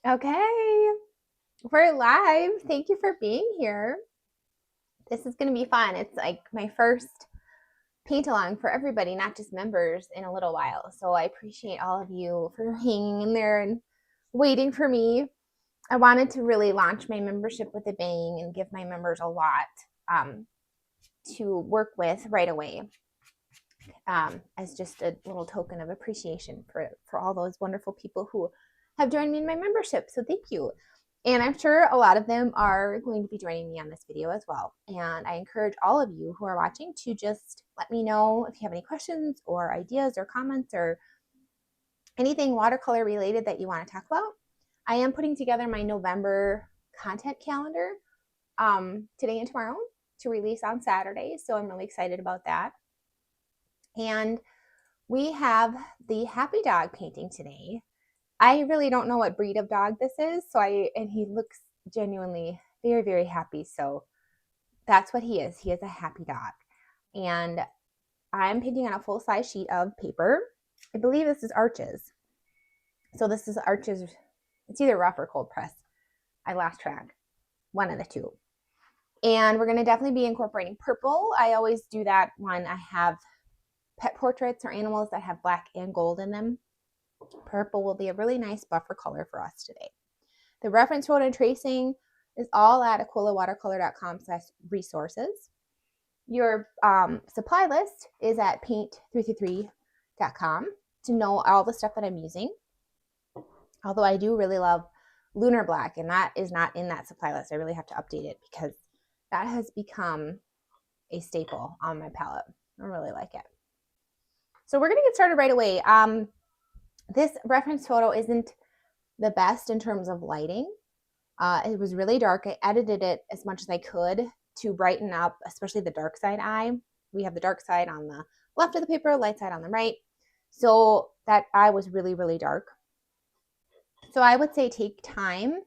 Okay, we're live. Thank you for being here. This is going to be fun. It's like my first paint along for everybody, not just members, in a little while. So I appreciate all of you for hanging in there and waiting for me. I wanted to really launch my membership with a bang and give my members a lot to work with right away, as just a little token of appreciation for all those wonderful people who have joined me in my membership. So thank you. And I'm sure a lot of them are going to be joining me on this video as well. And I encourage all of you who are watching to just let me know if you have any questions or ideas or comments or anything watercolor related that you want to talk about. I am putting together my November content calendar today and tomorrow to release on Saturday. So I'm really excited about that. And we have the happy dog painting today. I really don't know what breed of dog this is, and he looks genuinely very, very happy. So that's what he is. He is a happy dog. And I'm painting on a full-size sheet of paper. I believe this is Arches. So this is Arches. It's either rough or cold press. I lost track. One of the two. And we're going to definitely be incorporating purple. I always do that when I have pet portraits or animals that have black and gold in them. Purple will be a really nice buffer color for us today. The reference photo and tracing is all at aquilawatercolor.com/resources. Your supply list is at paint333.com to know all the stuff that I'm using. Although I do really love Lunar Black, and that is not in that supply list. I really have to update it because that has become a staple on my palette. I really like it. So we're going to get started right away. This reference photo isn't the best in terms of lighting. It was really dark. I edited it as much as I could to brighten up, especially the dark side eye. We have the dark side on the left of the paper, light side on the right. So that eye was really, really dark. So I would say take time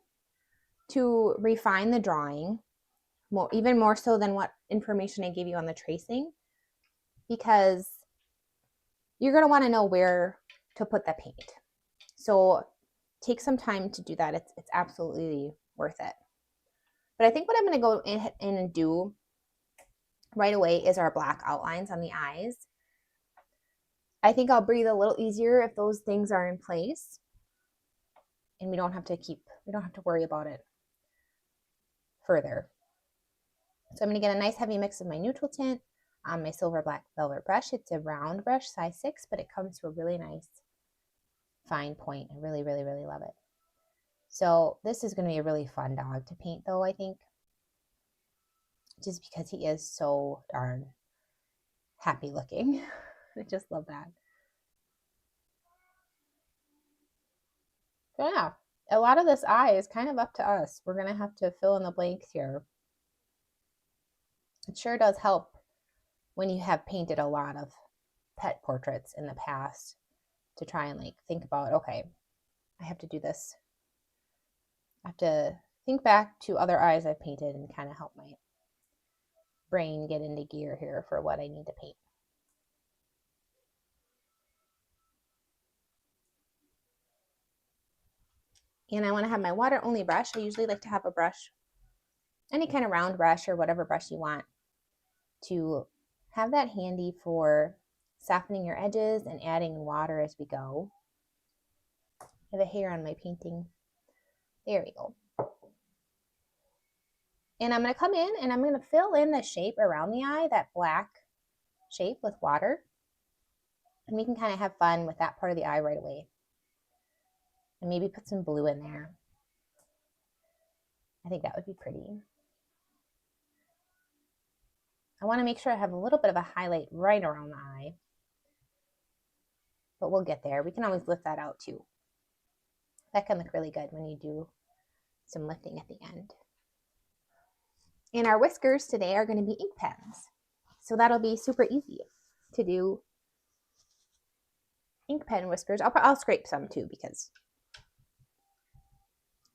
to refine the drawing, even more so than what information I gave you on the tracing, because you're going to want to know where to put the paint. So take some time to do that. It's absolutely worth it. But I think what I'm going to go in and do right away is our black outlines on the eyes. I think I'll breathe a little easier if those things are in place, and we don't have to worry about it further. So I'm going to get a nice heavy mix of my neutral tint on my silver black velvet brush. It's a round brush, size 6, but it comes to a really nice fine point. I really, really, really love it. So this is going to be a really fun dog to paint, though, I think, just because he is so darn happy looking. I just love that. So yeah, a lot of this eye is kind of up to us. We're going to have to fill in the blanks here. It sure does help when you have painted a lot of pet portraits in the past to try and think about, okay, I have to do this. I have to think back to other eyes I've painted and kind of help my brain get into gear here for what I need to paint. And I want to have my water only brush. I usually like to have a brush, any kind of round brush or whatever brush you want, to have that handy for softening your edges and adding water as we go. I have a hair on my painting. There we go. And I'm going to come in and I'm going to fill in the shape around the eye, that black shape, with water. And we can kind of have fun with that part of the eye right away. And maybe put some blue in there. I think that would be pretty. I want to make sure I have a little bit of a highlight right around the eye. But we'll get there. We can always lift that out too. That can look really good when you do some lifting at the end. And our whiskers today are going to be ink pens. So that'll be super easy to do ink pen whiskers. I'll scrape some too because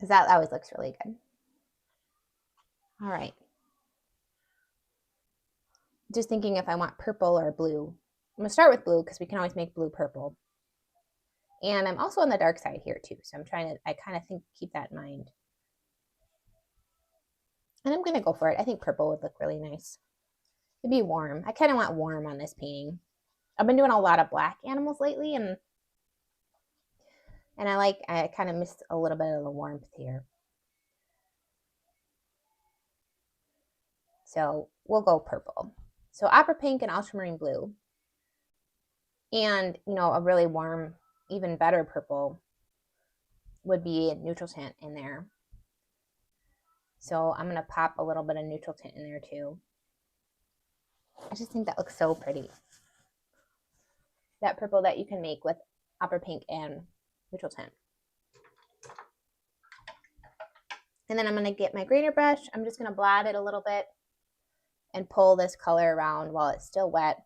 that always looks really good. All right. Just thinking if I want purple or blue. I'm going to start with blue because we can always make blue purple. And I'm also on the dark side here too. So I kind of keep that in mind. And I'm going to go for it. I think purple would look really nice. It'd be warm. I kind of want warm on this painting. I've been doing a lot of black animals lately, and I kind of missed a little bit of the warmth here. So we'll go purple. So opera pink and ultramarine blue. And, a really warm, even better purple would be a neutral tint in there. So I'm going to pop a little bit of neutral tint in there too. I just think that looks so pretty. That purple that you can make with opera pink and neutral tint. And then I'm going to get my grainer brush. I'm just going to blot it a little bit and pull this color around while it's still wet.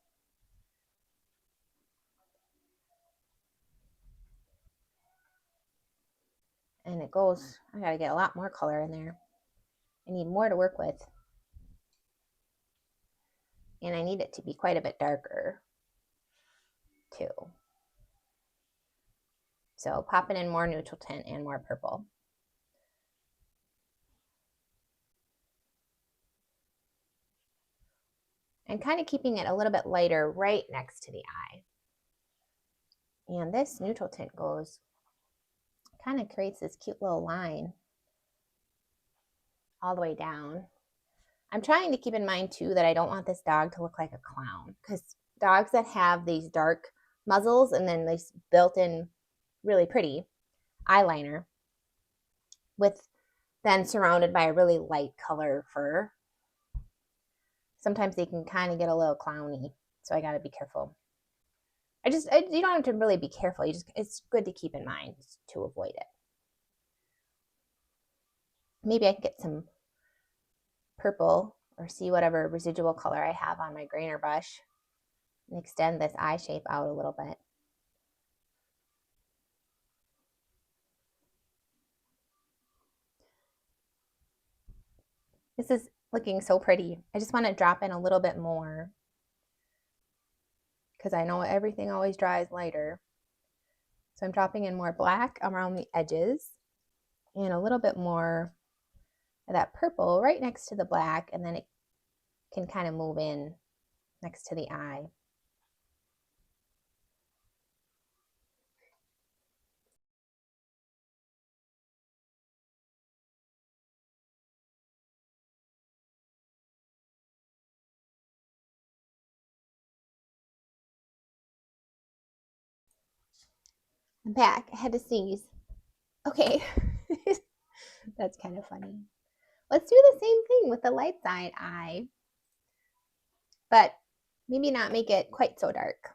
And it goes, I got to get a lot more color in there. I need more to work with. And I need it to be quite a bit darker too. So popping in more neutral tint and more purple. And kind of keeping it a little bit lighter right next to the eye. And this neutral tint kind of creates this cute little line all the way down. I'm trying to keep in mind too that I don't want this dog to look like a clown, because dogs that have these dark muzzles and then this built-in really pretty eyeliner with then surrounded by a really light color fur, sometimes they can kind of get a little clowny. So I got to be careful. You don't have to really be careful. It's good to keep in mind to avoid it. Maybe I can get some purple or see whatever residual color I have on my grainer brush and extend this eye shape out a little bit. This is looking so pretty. I just want to drop in a little bit more because I know everything always dries lighter. So I'm dropping in more black around the edges and a little bit more of that purple right next to the black, and then it can kind of move in next to the eye. I'm back. I had to sneeze. Okay. That's kind of funny. Let's do the same thing with the light side eye, but maybe not make it quite so dark.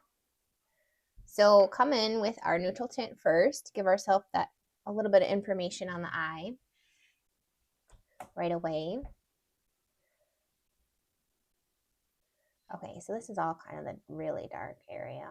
So come in with our neutral tint first, give ourselves that a little bit of information on the eye right away. Okay, so this is all kind of the really dark area.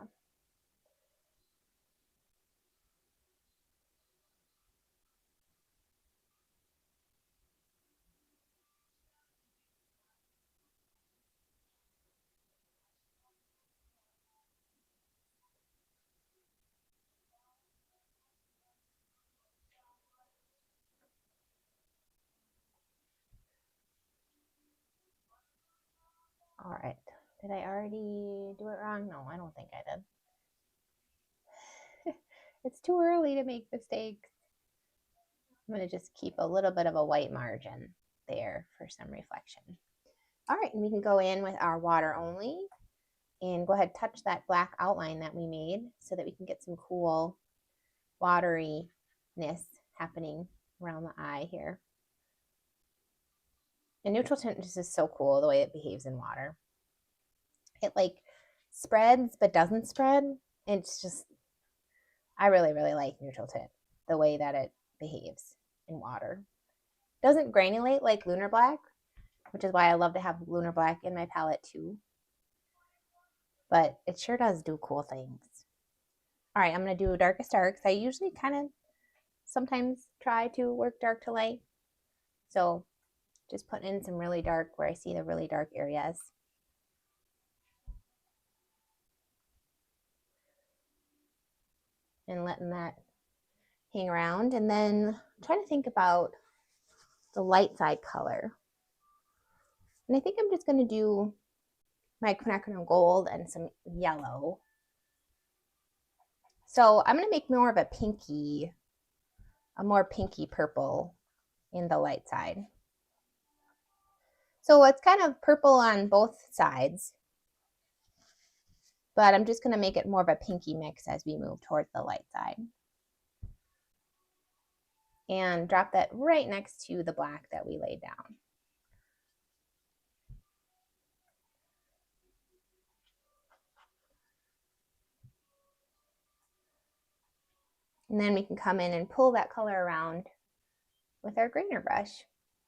All right, did I already do it wrong? No, I don't think I did. It's too early to make mistakes. I'm going to just keep a little bit of a white margin there for some reflection. All right, and we can go in with our water only and go ahead and touch that black outline that we made so that we can get some cool wateriness happening around the eye here. And neutral tint just is so cool the way it behaves in water. It like spreads but doesn't spread. It's just, I really, really like neutral tint, the way that it behaves in water. It doesn't granulate like lunar black, which is why I love to have lunar black in my palette too. But it sure does do cool things. All right, I'm going to do darkest darks. I usually kind of sometimes try to work dark to light. So just putting in some really dark where I see the really dark areas. and letting that hang around. And then I'm trying to think about the light side color. And I think I'm just going to do my quinacridone gold and some yellow. So I'm going to make more of a more pinky purple in the light side. So it's kind of purple on both sides, but I'm just going to make it more of a pinky mix as we move towards the light side. And drop that right next to the black that we laid down. And then we can come in and pull that color around with our grainer brush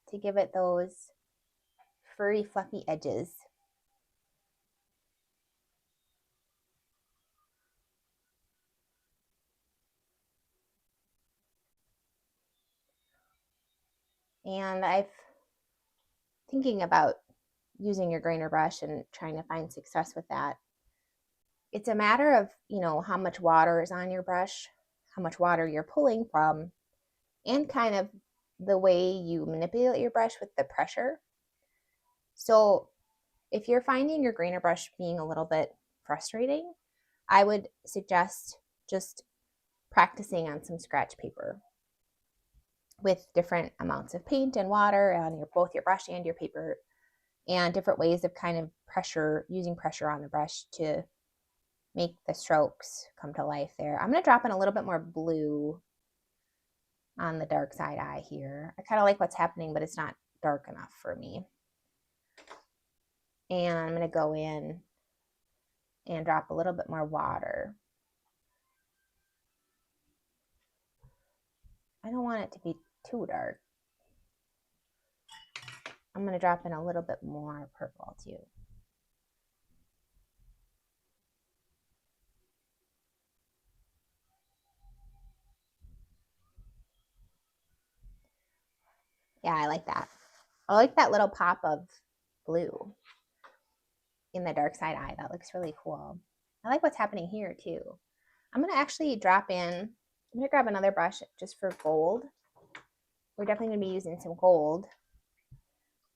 to give it those furry, fluffy edges. And I've thinking about using your grainer brush and trying to find success with that. It's a matter of, how much water is on your brush, how much water you're pulling from, and kind of the way you manipulate your brush with the pressure. So if you're finding your grainer brush being a little bit frustrating, I would suggest just practicing on some scratch paper with different amounts of paint and water on both your brush and your paper, and different ways of kind of using pressure on the brush to make the strokes come to life there. I'm going to drop in a little bit more blue on the dark side eye here. I kind of like what's happening, but it's not dark enough for me. And I'm going to go in and drop a little bit more water. I don't want it to be too dark. I'm going to drop in a little bit more purple too. Yeah, I like that. I like that little pop of blue in the dark side eye. That looks really cool. I like what's happening here too. I'm going to actually drop in, I'm going to grab another brush just for gold. We're definitely going to be using some gold.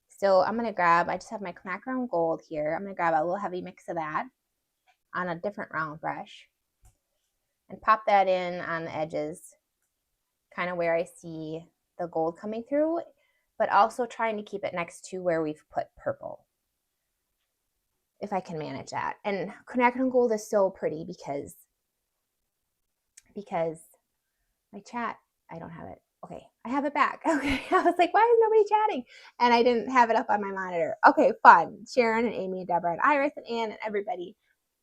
So I'm going to grab, I just have my quinacridone gold here. I'm going to grab a little heavy mix of that on a different round brush and pop that in on the edges, kind of where I see the gold coming through, but also trying to keep it next to where we've put purple, if I can manage that. And quinacridone gold is so pretty because my chat, I don't have it. Okay, I have it back. Okay, I was like, why is nobody chatting? And I didn't have it up on my monitor. Okay, fun. Sharon and Amy and Deborah and Iris and Ann and everybody,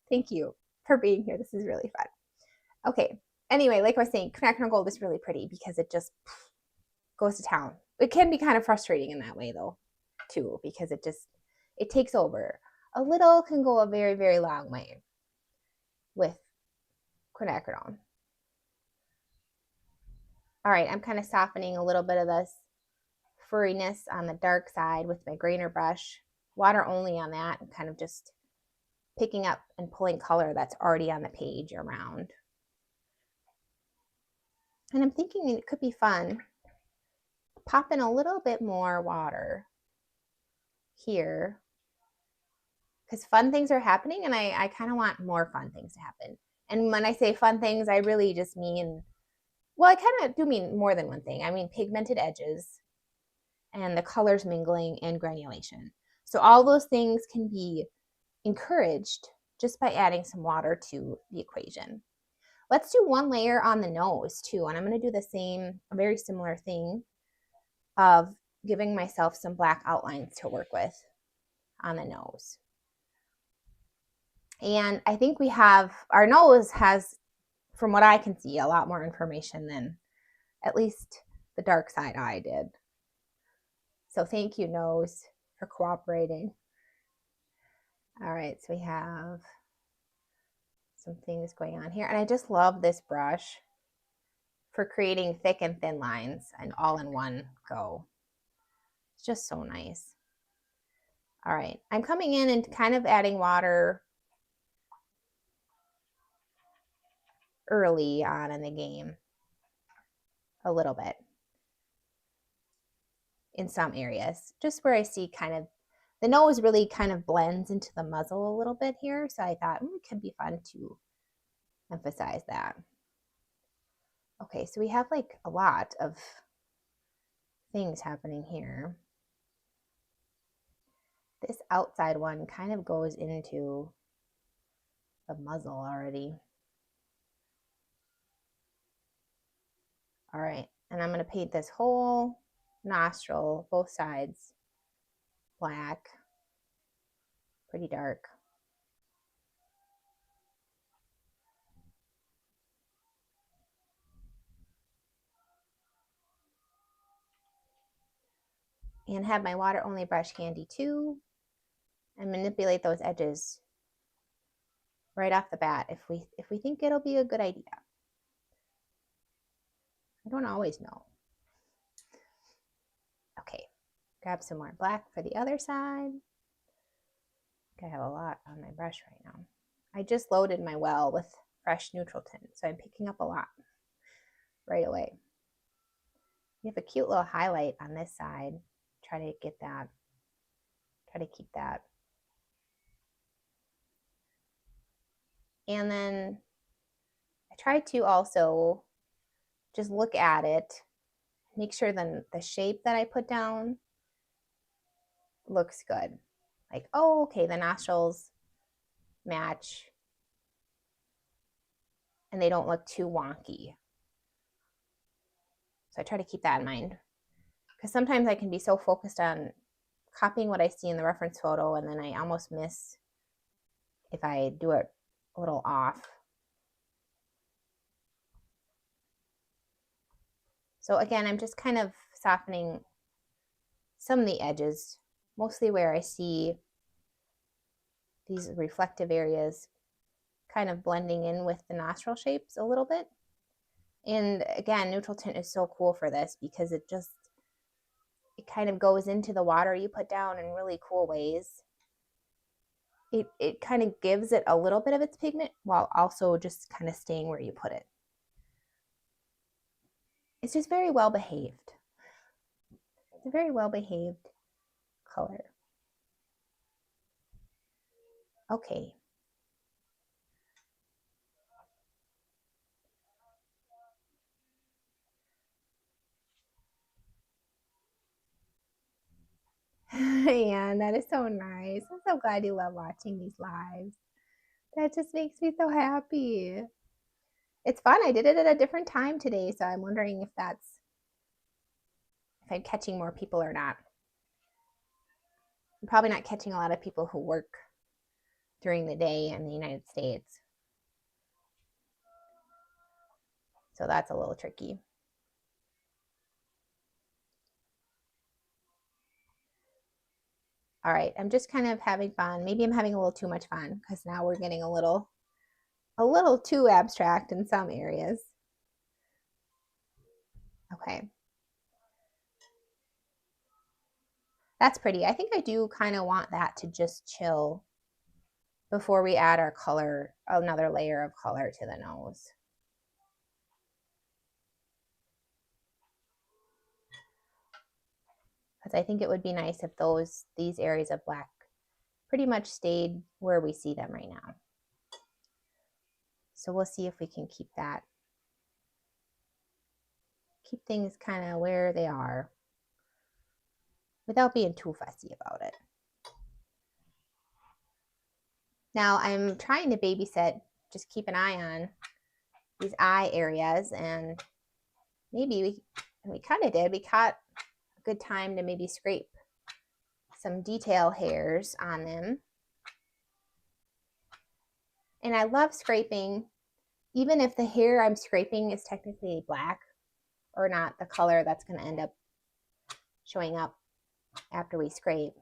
thank you for being here. This is really fun. Okay, anyway, like I was saying, quinacridone gold is really pretty because it just goes to town. It can be kind of frustrating in that way though, too, because it takes over. A little can go a very, very long way with quinacridone. All right, I'm kind of softening a little bit of this furriness on the dark side with my grainer brush, water only on that, and kind of just picking up and pulling color that's already on the page around. And I'm thinking it could be fun, pop in a little bit more water here, because fun things are happening and I kind of want more fun things to happen. And when I say fun things, I really just mean, well, I kind of do mean more than one thing. I mean pigmented edges and the colors mingling and granulation. So all those things can be encouraged just by adding some water to the equation. Let's do one layer on the nose too. And I'm going to do the same, a very similar thing of giving myself some black outlines to work with on the nose. And I think our nose has, from what I can see, a lot more information than at least the dark side eye did. So thank you, nose, for cooperating. All right, so we have some things going on here. And I just love this brush for creating thick and thin lines and all in one go. It's just so nice. All right, I'm coming in and kind of adding water early on in the game a little bit in some areas, just where I see kind of the nose really kind of blends into the muzzle a little bit here. So I thought it could be fun to emphasize that. Okay, so we have like a lot of things happening here. This outside one kind of goes into the muzzle already. All right, and I'm going to paint this whole nostril, both sides, black, pretty dark. And have my water only brush handy too, and manipulate those edges right off the bat if we think it'll be a good idea. I don't always know. Okay, grab some more black for the other side. I have a lot on my brush right now. I just loaded my well with fresh neutral tint, so I'm picking up a lot right away. We have a cute little highlight on this side. Try to get that. Try to keep that. And then I try to also just look at it, make sure then the shape that I put down looks good. Like, oh, okay, the nostrils match and they don't look too wonky. So I try to keep that in mind, because sometimes I can be so focused on copying what I see in the reference photo, and then I almost miss if I do it a little off. So again, I'm just kind of softening some of the edges, mostly where I see these reflective areas kind of blending in with the nostril shapes a little bit. And again, neutral tint is so cool for this because it kind of goes into the water you put down in really cool ways. It kind of gives it a little bit of its pigment while also just kind of staying where you put it. It's just very well behaved. It's a very well behaved color. Okay. Yeah, that is so nice. I'm so glad you love watching these lives. That just makes me so happy. It's fun. I did it at a different time today, so I'm wondering if I'm catching more people or not. I'm probably not catching a lot of people who work during the day in the United States. So that's a little tricky. All right, I'm just kind of having fun. Maybe I'm having a little too much fun because now we're getting a little too abstract in some areas. Okay. That's pretty. I think I do kind of want that to just chill before we add our color, another layer of color to the nose. Because I think it would be nice if these areas of black pretty much stayed where we see them right now. So we'll see if we can keep things kind of where they are without being too fussy about it. Now I'm trying to babysit, just keep an eye on these eye areas, and maybe we kind of did. We caught a good time to maybe scrape some detail hairs on them. And I love scraping, even if the hair I'm scraping is technically black or not the color that's going to end up showing up after we scrape.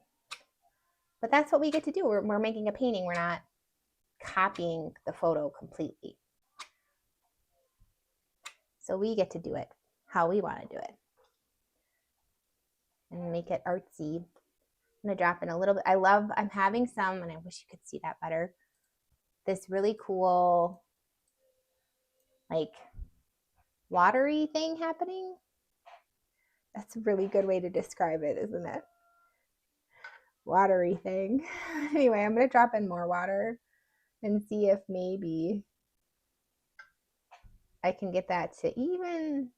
But that's what we get to do. We're making a painting. We're not copying the photo completely. So we get to do it how we want to do it and make it artsy. I'm going to drop in a little bit. I'm having some, and I wish you could see that better, this really cool like watery thing happening. That's a really good way to describe it, isn't it? Watery thing. Anyway, I'm going to drop in more water and see if maybe I can get that to even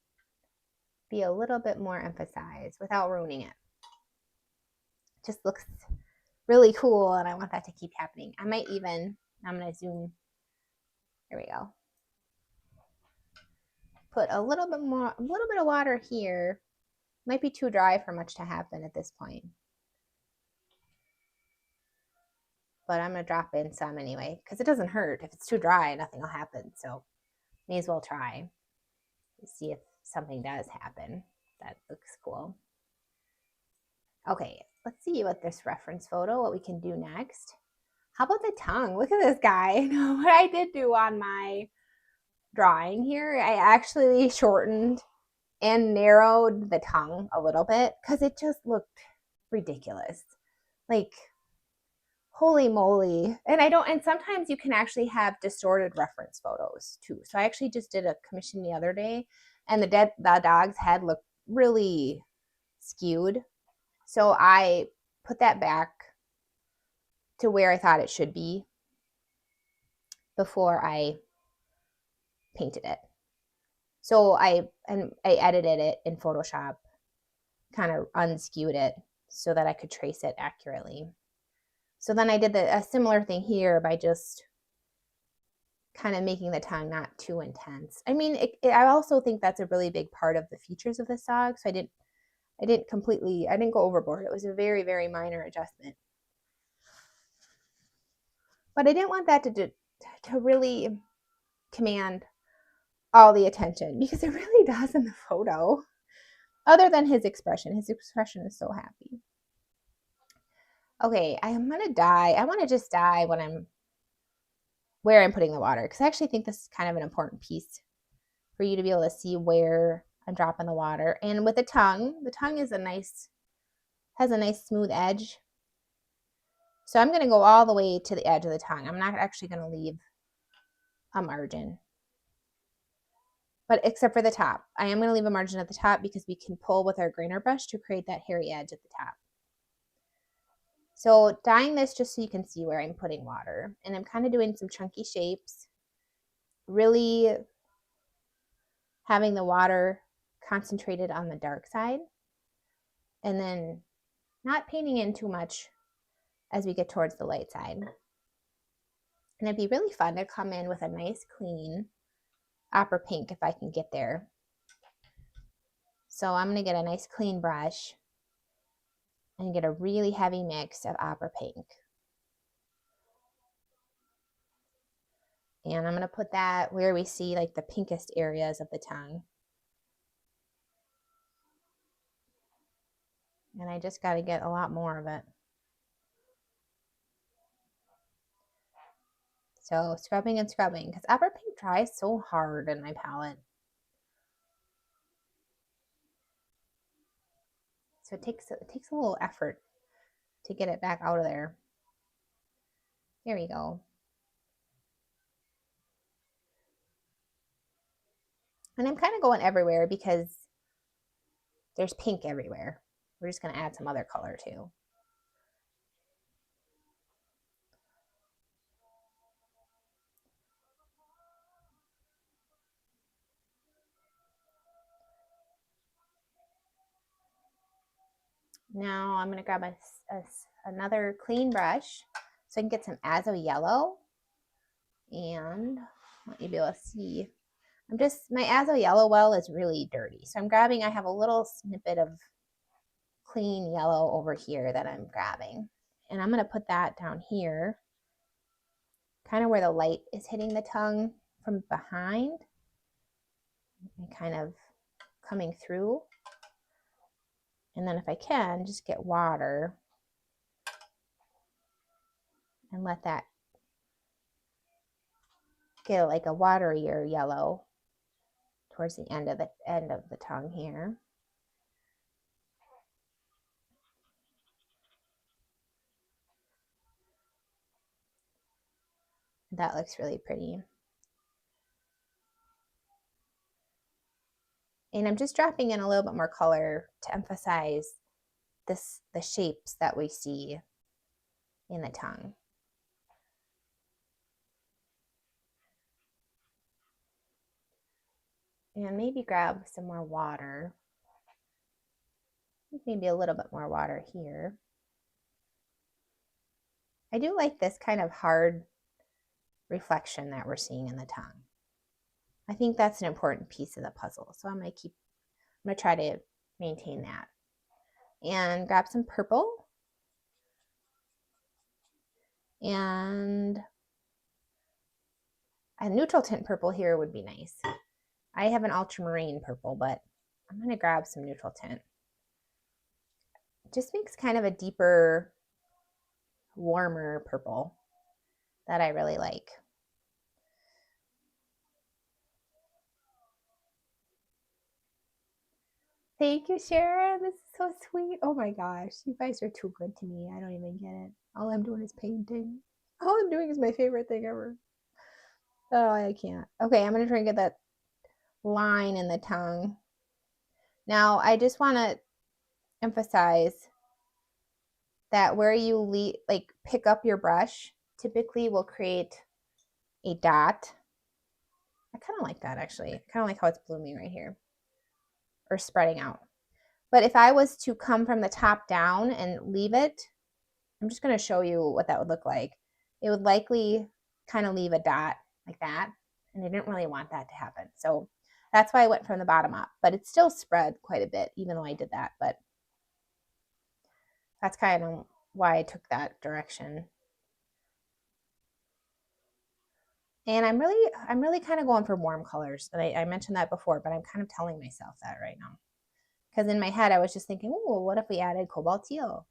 be a little bit more emphasized without ruining it. Just looks really cool, and I want that to keep happening. I might even, I'm going to zoom. There we go. Put a little bit of water here. Might be too dry for much to happen at this point. But I'm going to drop in some anyway, because it doesn't hurt. If it's too dry, nothing will happen. So may as well try to see if something does happen. That looks cool. Okay, let's see what this reference photo, what we can do next. How about the tongue? Look at this guy. What I did do on my drawing here, I actually shortened and narrowed the tongue a little bit because it just looked ridiculous. Like, holy moly. And sometimes you can actually have distorted reference photos too. So I actually just did a commission the other day, and the dog's head looked really skewed. So I put that back to where I thought it should be before I painted it. So I edited it in Photoshop, kind of unskewed it so that I could trace it accurately. So then I did a similar thing here by just kind of making the tongue not too intense. I mean, I also think that's a really big part of the features of this dog. So I didn't go overboard. It was a very, very minor adjustment. But I didn't want that to really command all the attention, because it really does in the photo. Other than his expression is so happy. Okay, I'm gonna dye. I want to just dye where I'm putting the water, because I actually think this is kind of an important piece for you to be able to see where I'm dropping the water. And with the tongue is has a nice smooth edge. So I'm gonna go all the way to the edge of the tongue. I'm not actually gonna leave a margin, but except for the top. I am going to leave a margin at the top because we can pull with our grainer brush to create that hairy edge at the top. So dyeing this just so you can see where I'm putting water. And I'm kind of doing some chunky shapes, really having the water concentrated on the dark side, and then not painting in too much as we get towards the light side. And it'd be really fun to come in with a nice clean opera pink if I can get there. So I'm going to get a nice clean brush and get a really heavy mix of opera pink. And I'm going to put that where we see like the pinkest areas of the tongue. And I just got to get a lot more of it. So scrubbing and scrubbing, because opera pink dries so hard in my palette. So it takes a little effort to get it back out of there. There we go. And I'm kind of going everywhere because there's pink everywhere. We're just going to add some other color too. Now I'm going to grab another clean brush so I can get some azo yellow. And I want you to be able to see. My azo yellow well is really dirty. So I have a little snippet of clean yellow over here that I'm grabbing. And I'm going to put that down here, kind of where the light is hitting the tongue from behind and kind of coming through. And then if I can, just get water and let that get like a waterier yellow towards the end of the tongue here. That looks really pretty. And I'm just dropping in a little bit more color to emphasize the shapes that we see in the tongue. And maybe grab some more water. Maybe a little bit more water here. I do like this kind of hard reflection that we're seeing in the tongue. I think that's an important piece of the puzzle. So I'm gonna try to maintain that. And grab some purple. And a neutral tint purple here would be nice. I have an ultramarine purple, but I'm gonna grab some neutral tint. It just makes kind of a deeper, warmer purple that I really like. Thank you, Sharon. This is so sweet. Oh my gosh, you guys are too good to me. I don't even get it. All I'm doing is painting. All I'm doing is my favorite thing ever. Oh, I can't. Okay, I'm gonna try and get that line in the tongue. Now, I just want to emphasize that where you pick up your brush, typically will create a dot. I kind of like that, actually. I kind of like how it's blooming right here, or spreading out. But if I was to come from the top down and leave it, I'm just going to show you what that would look like. It would likely kind of leave a dot like that, and I didn't really want that to happen. So that's why I went from the bottom up, but it's still spread quite a bit, even though I did that. But that's kind of why I took that direction. And I'm really kind of going for warm colors. And I mentioned that before, but I'm kind of telling myself that right now. Because in my head, I was just thinking, oh, what if we added cobalt teal?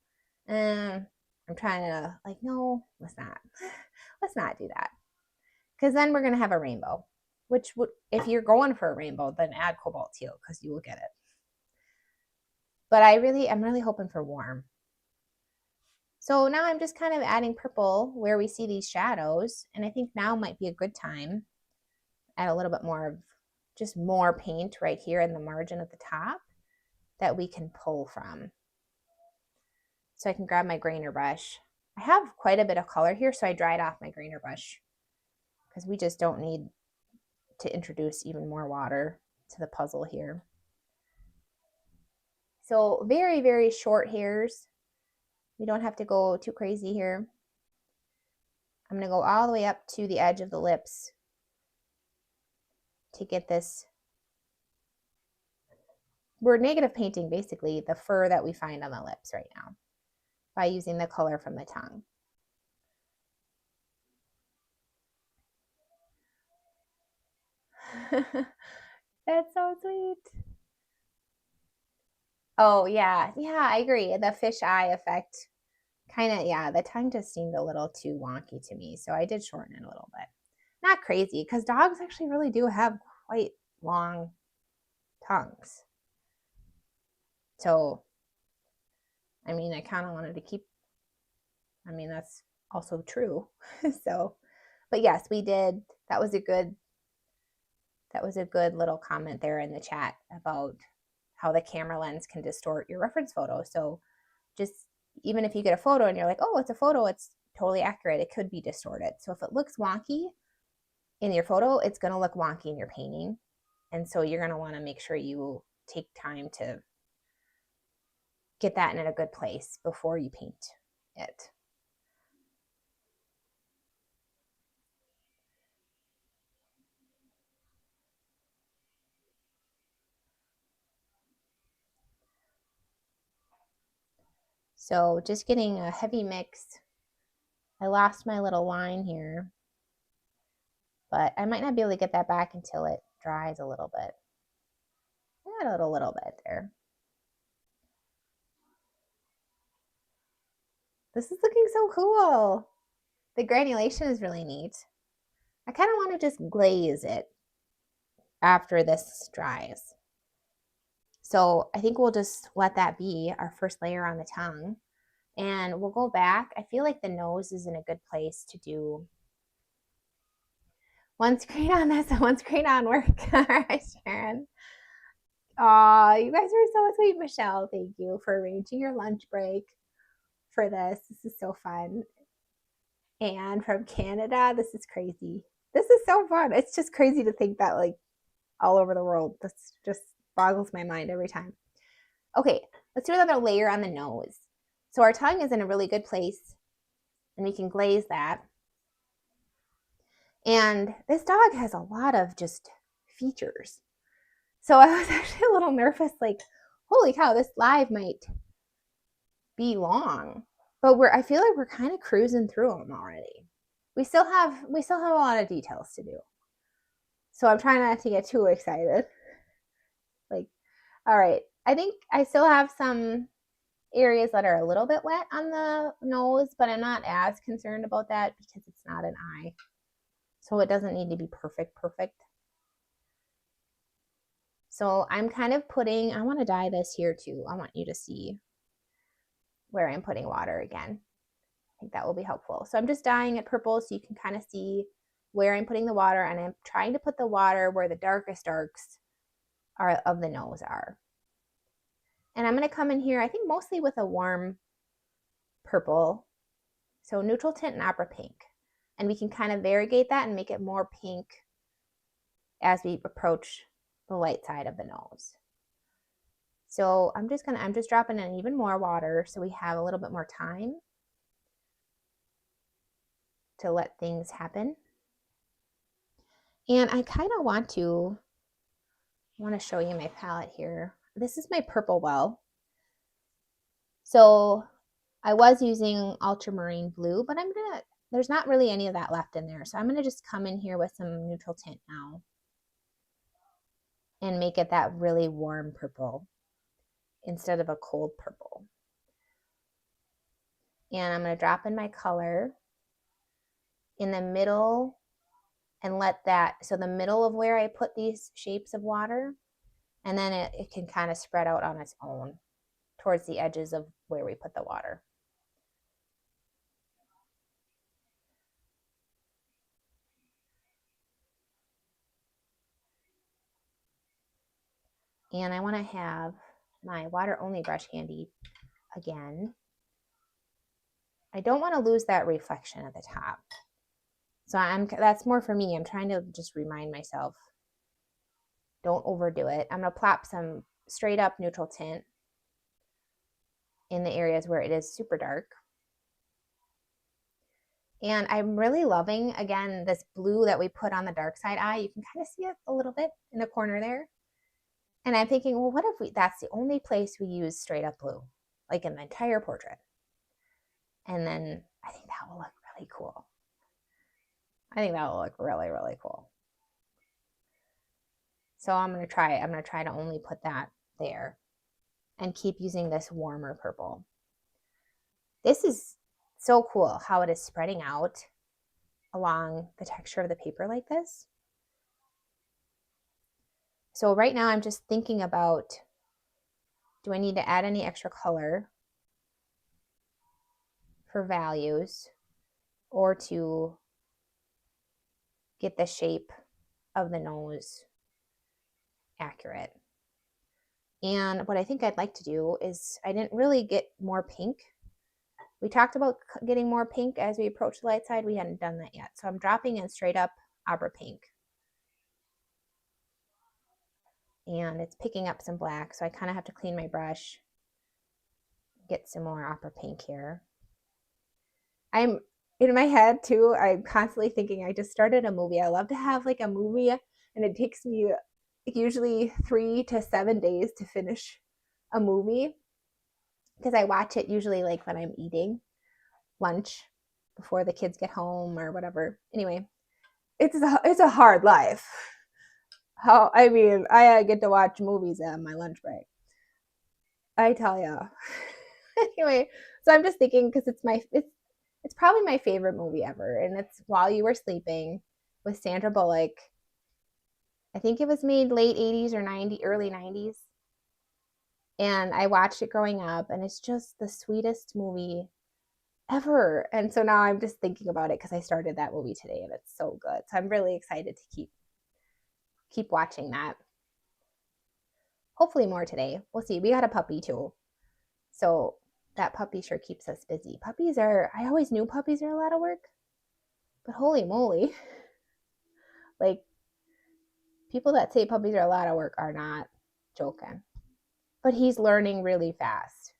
And I'm trying to no, let's not. Let's not do that. Because then we're going to have a rainbow. Which would, if you're going for a rainbow, then add cobalt teal because you will get it. But I'm really hoping for warm. So now I'm just kind of adding purple where we see these shadows. And I think now might be a good time. Add a little bit more of just more paint right here in the margin at the top that we can pull from. So I can grab my grainer brush. I have quite a bit of color here, so I dried off my grainer brush because we just don't need to introduce even more water to the puzzle here. So very, very short hairs. We don't have to go too crazy here. I'm going to go all the way up to the edge of the lips to get this. We're negative painting basically the fur that we find on the lips right now by using the color from the tongue. That's so sweet. Oh, yeah. Yeah, I agree. The fish eye effect kind of, yeah, the tongue just seemed a little too wonky to me. So I did shorten it a little bit. Not crazy, because dogs actually really do have quite long tongues. So, I mean, I kind of wanted to keep, I mean, that's also true. So, but yes, we did. That was a good little comment there in the chat about how the camera lens can distort your reference photo. So just even if you get a photo and you're like, oh, it's a photo, it's totally accurate, it could be distorted. So if it looks wonky in your photo, it's going to look wonky in your painting. And so you're going to want to make sure you take time to get that in a good place before you paint it. So just getting a heavy mix. I lost my little line here, but I might not be able to get that back until it dries a little bit. Add a little bit there. This is looking so cool. The granulation is really neat. I kind of want to just glaze it after this dries. So I think we'll just let that be our first layer on the tongue. And we'll go back. I feel like the nose is in a good place to do one screen on this and one screen on work. All right, Sharon. Aw, you guys are so sweet, Michelle. Thank you for arranging your lunch break for this. This is so fun. And from Canada, this is crazy. This is so fun. It's just crazy to think that like all over the world. This just boggles my mind every time. Okay, let's do another layer on the nose. So our tongue is in a really good place, and we can glaze that. And this dog has a lot of just features. So I was actually a little nervous, like, holy cow, this live might be long. But I feel like we're kind of cruising through them already. We still have a lot of details to do. So I'm trying not to get too excited. Like, all right, I think I still have some areas that are a little bit wet on the nose, but I'm not as concerned about that because it's not an eye. So it doesn't need to be perfect. So I'm kind of I want to dye this here too. I want you to see where I'm putting water again. I think that will be helpful. So I'm just dyeing it purple so you can kind of see where I'm putting the water, and I'm trying to put the water where the darkest darks of the nose are. And I'm going to come in here, I think mostly with a warm purple. So neutral tint and opera pink. And we can kind of variegate that and make it more pink as we approach the light side of the nose. So I'm just dropping in even more water so we have a little bit more time to let things happen. And I kind of want to show you my palette here. This is my purple well. So I was using ultramarine blue, but there's not really any of that left in there. So I'm gonna just come in here with some neutral tint now and make it that really warm purple instead of a cold purple. And I'm gonna drop in my color in the middle and so the middle of where I put these shapes of water, and then it can kind of spread out on its own towards the edges of where we put the water. And I want to have my water only brush handy again. I don't want to lose that reflection at the top. So that's more for me. I'm trying to just remind myself, don't overdo it. I'm going to plop some straight up neutral tint in the areas where it is super dark. And I'm really loving, again, this blue that we put on the dark side eye. You can kind of see it a little bit in the corner there. And I'm thinking, well, what if that's the only place we use straight up blue, like in the entire portrait? And then I think that will look really cool. I think that will look really, really cool. So I'm going to try to only put that there and keep using this warmer purple. This is so cool how it is spreading out along the texture of the paper like this. So right now I'm just thinking about, do I need to add any extra color for values or to get the shape of the nose accurate? And what I think I'd like to do is, I didn't really get more pink. We talked about getting more pink as we approach the light side. We hadn't done that yet. So I'm dropping in straight up opera pink. And it's picking up some black, so I kind of have to clean my brush, get some more opera pink here. I'm in my head too, I'm constantly thinking, I just started a movie. I love to have like a movie, and it takes me usually 3 to 7 days to finish a movie because I watch it usually like when I'm eating lunch before the kids get home or whatever. Anyway, it's a hard life. I get to watch movies on my lunch break, I tell ya. Anyway, so I'm just thinking, because it's probably my favorite movie ever, and it's While You Were Sleeping with Sandra Bullock. I think it was made late 80s or early 90s. And I watched it growing up, and it's just the sweetest movie ever. And so now I'm just thinking about it because I started that movie today, and it's so good. So I'm really excited to keep watching that. Hopefully more today. We'll see. We got a puppy too. So that puppy sure keeps us busy. I always knew puppies are a lot of work, but holy moly. Like, people that say puppies are a lot of work are not joking. But he's learning really fast.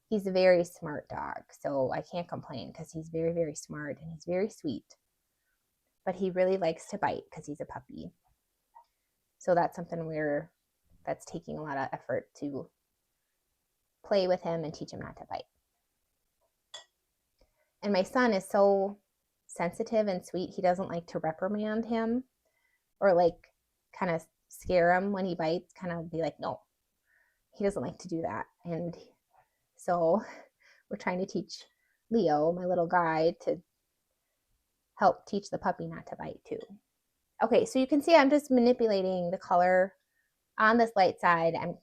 He's a very smart dog, so I can't complain because he's very, very smart and he's very sweet. But he really likes to bite because he's a puppy. So that's something that's taking a lot of effort to play with him and teach him not to bite. And my son is so sensitive and sweet. He doesn't like to reprimand him or like kind of scare him when he bites, kind of be like, no. He doesn't like to do that. And so we're trying to teach Leo, my little guy, to help teach the puppy not to bite too. Okay, so you can see I'm just manipulating the color on this light side. I'm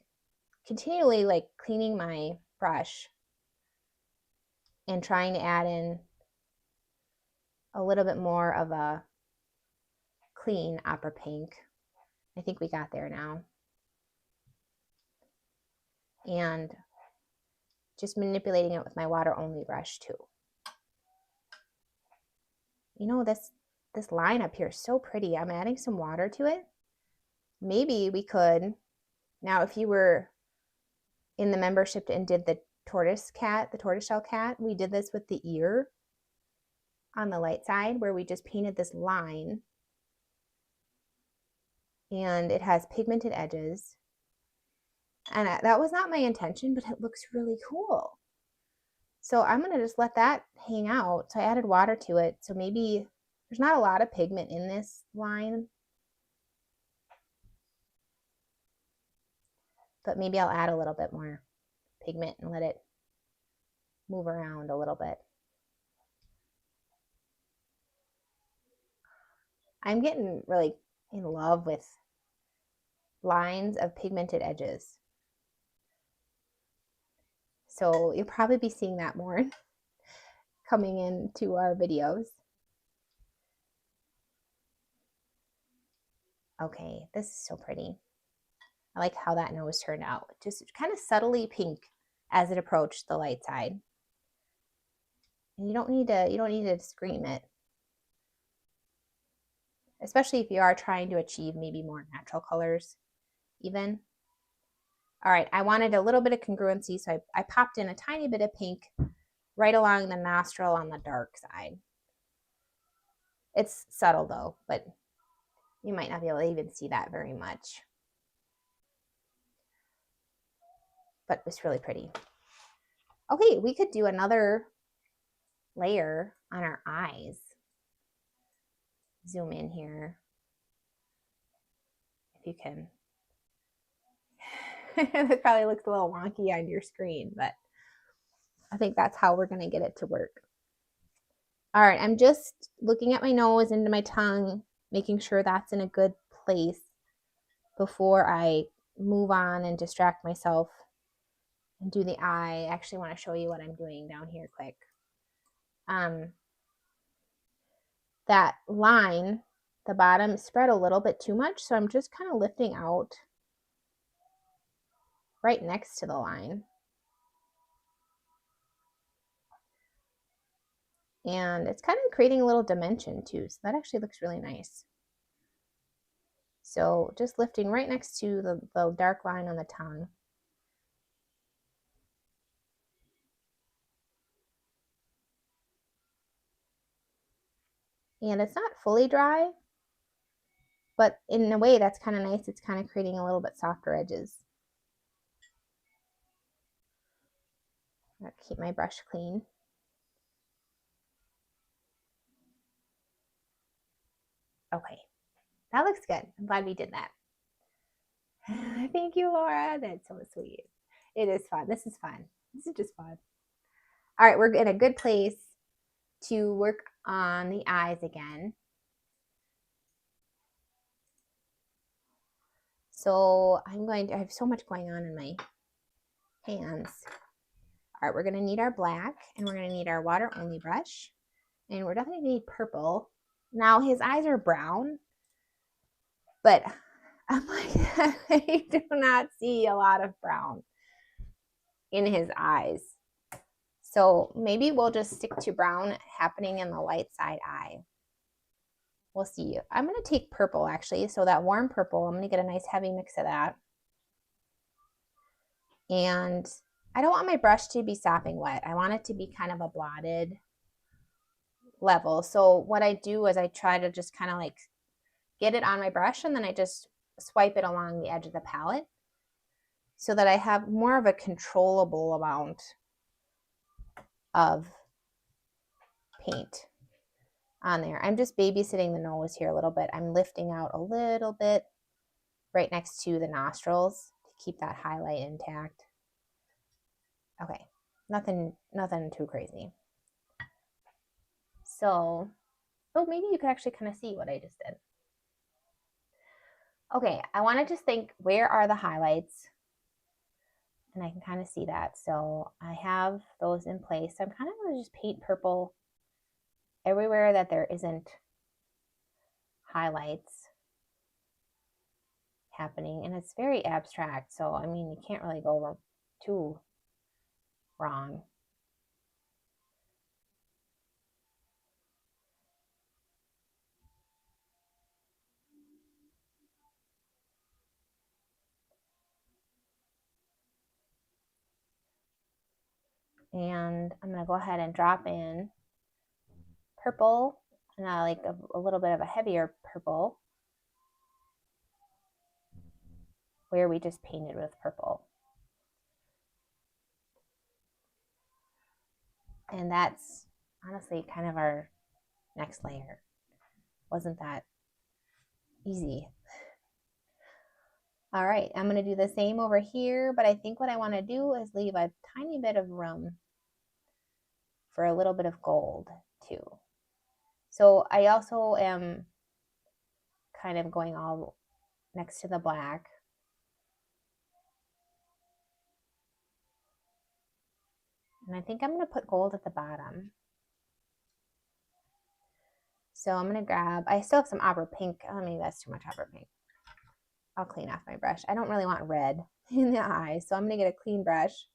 continually like cleaning my brush and trying to add in a little bit more of a clean opera pink. I think we got there now. And just manipulating it with my water only brush too. You know, this line up here is so pretty. I'm adding some water to it. Maybe we could, now if you were in the membership and did the tortoiseshell cat, we did this with the ear on the light side where we just painted this line and it has pigmented edges. And that was not my intention, but it looks really cool. So I'm going to just let that hang out. So I added water to it. So maybe there's not a lot of pigment in this line, but maybe I'll add a little bit more pigment and let it move around a little bit. I'm getting really in love with lines of pigmented edges. So you'll probably be seeing that more coming into our videos. Okay, this is so pretty. I like how that nose turned out. Just kind of subtly pink as it approached the light side. And you don't need to scream it. Especially if you are trying to achieve maybe more natural colors even. All right, I wanted a little bit of congruency, so I popped in a tiny bit of pink right along the nostril on the dark side. It's subtle though, but you might not be able to even see that very much. But it's really pretty. Okay, we could do another layer on our eyes. Zoom in here, if you can. It probably looks a little wonky on your screen, but I think that's how we're going to get it to work. All right, I'm just looking at my nose into my tongue, making sure that's in a good place before I move on and distract myself and do the eye. I actually want to show you what I'm doing down here quick. That line, the bottom, spread a little bit too much, so I'm just kind of lifting out right next to the line. And it's kind of creating a little dimension too, so that actually looks really nice. So just lifting right next to the dark line on the tongue. And it's not fully dry, but in a way that's kind of nice. It's kind of creating a little bit softer edges. I have to keep my brush clean. Okay, that looks good. I'm glad we did that. Thank you, Laura. That's so sweet. It is fun. This is fun. This is just fun. All right, we're in a good place to work on the eyes again. So I have so much going on in my hands. All right, we're going to need our black and we're going to need our water only brush. And we're definitely going to need purple. Now his eyes are brown, but I'm like, I do not see a lot of brown in his eyes. So maybe we'll just stick to brown happening in the light side eye. We'll see. I'm going to take purple actually. So that warm purple, I'm going to get a nice heavy mix of that. And I don't want my brush to be sopping wet. I want it to be kind of a blotted level. So what I do is I try to just kind of like get it on my brush and then I just swipe it along the edge of the palette so that I have more of a controllable amount of paint on there. I'm just babysitting the nose here a little bit. I'm lifting out a little bit right next to the nostrils to keep that highlight intact. Okay, nothing too crazy. So, oh, maybe you could actually kind of see what I just did. Okay, I want to just think, where are the highlights? And I can kind of see that. So I have those in place. So I'm kind of going to just paint purple everywhere that there isn't highlights happening. And it's very abstract. So, I mean, you can't really go too wrong. And I'm going to go ahead and drop in purple, and I like a little bit of a heavier purple where we just painted with purple. And that's honestly kind of our next layer. Wasn't that easy? All right, I'm going to do the same over here, but I think what I want to do is leave a tiny bit of room for a little bit of gold too. So I also am kind of going all next to the black. And I think I'm going to put gold at the bottom. So I'm going to grab, I still have some opera pink. Oh, maybe that's too much opera pink. I'll clean off my brush. I don't really want red in the eyes, so I'm going to get a clean brush,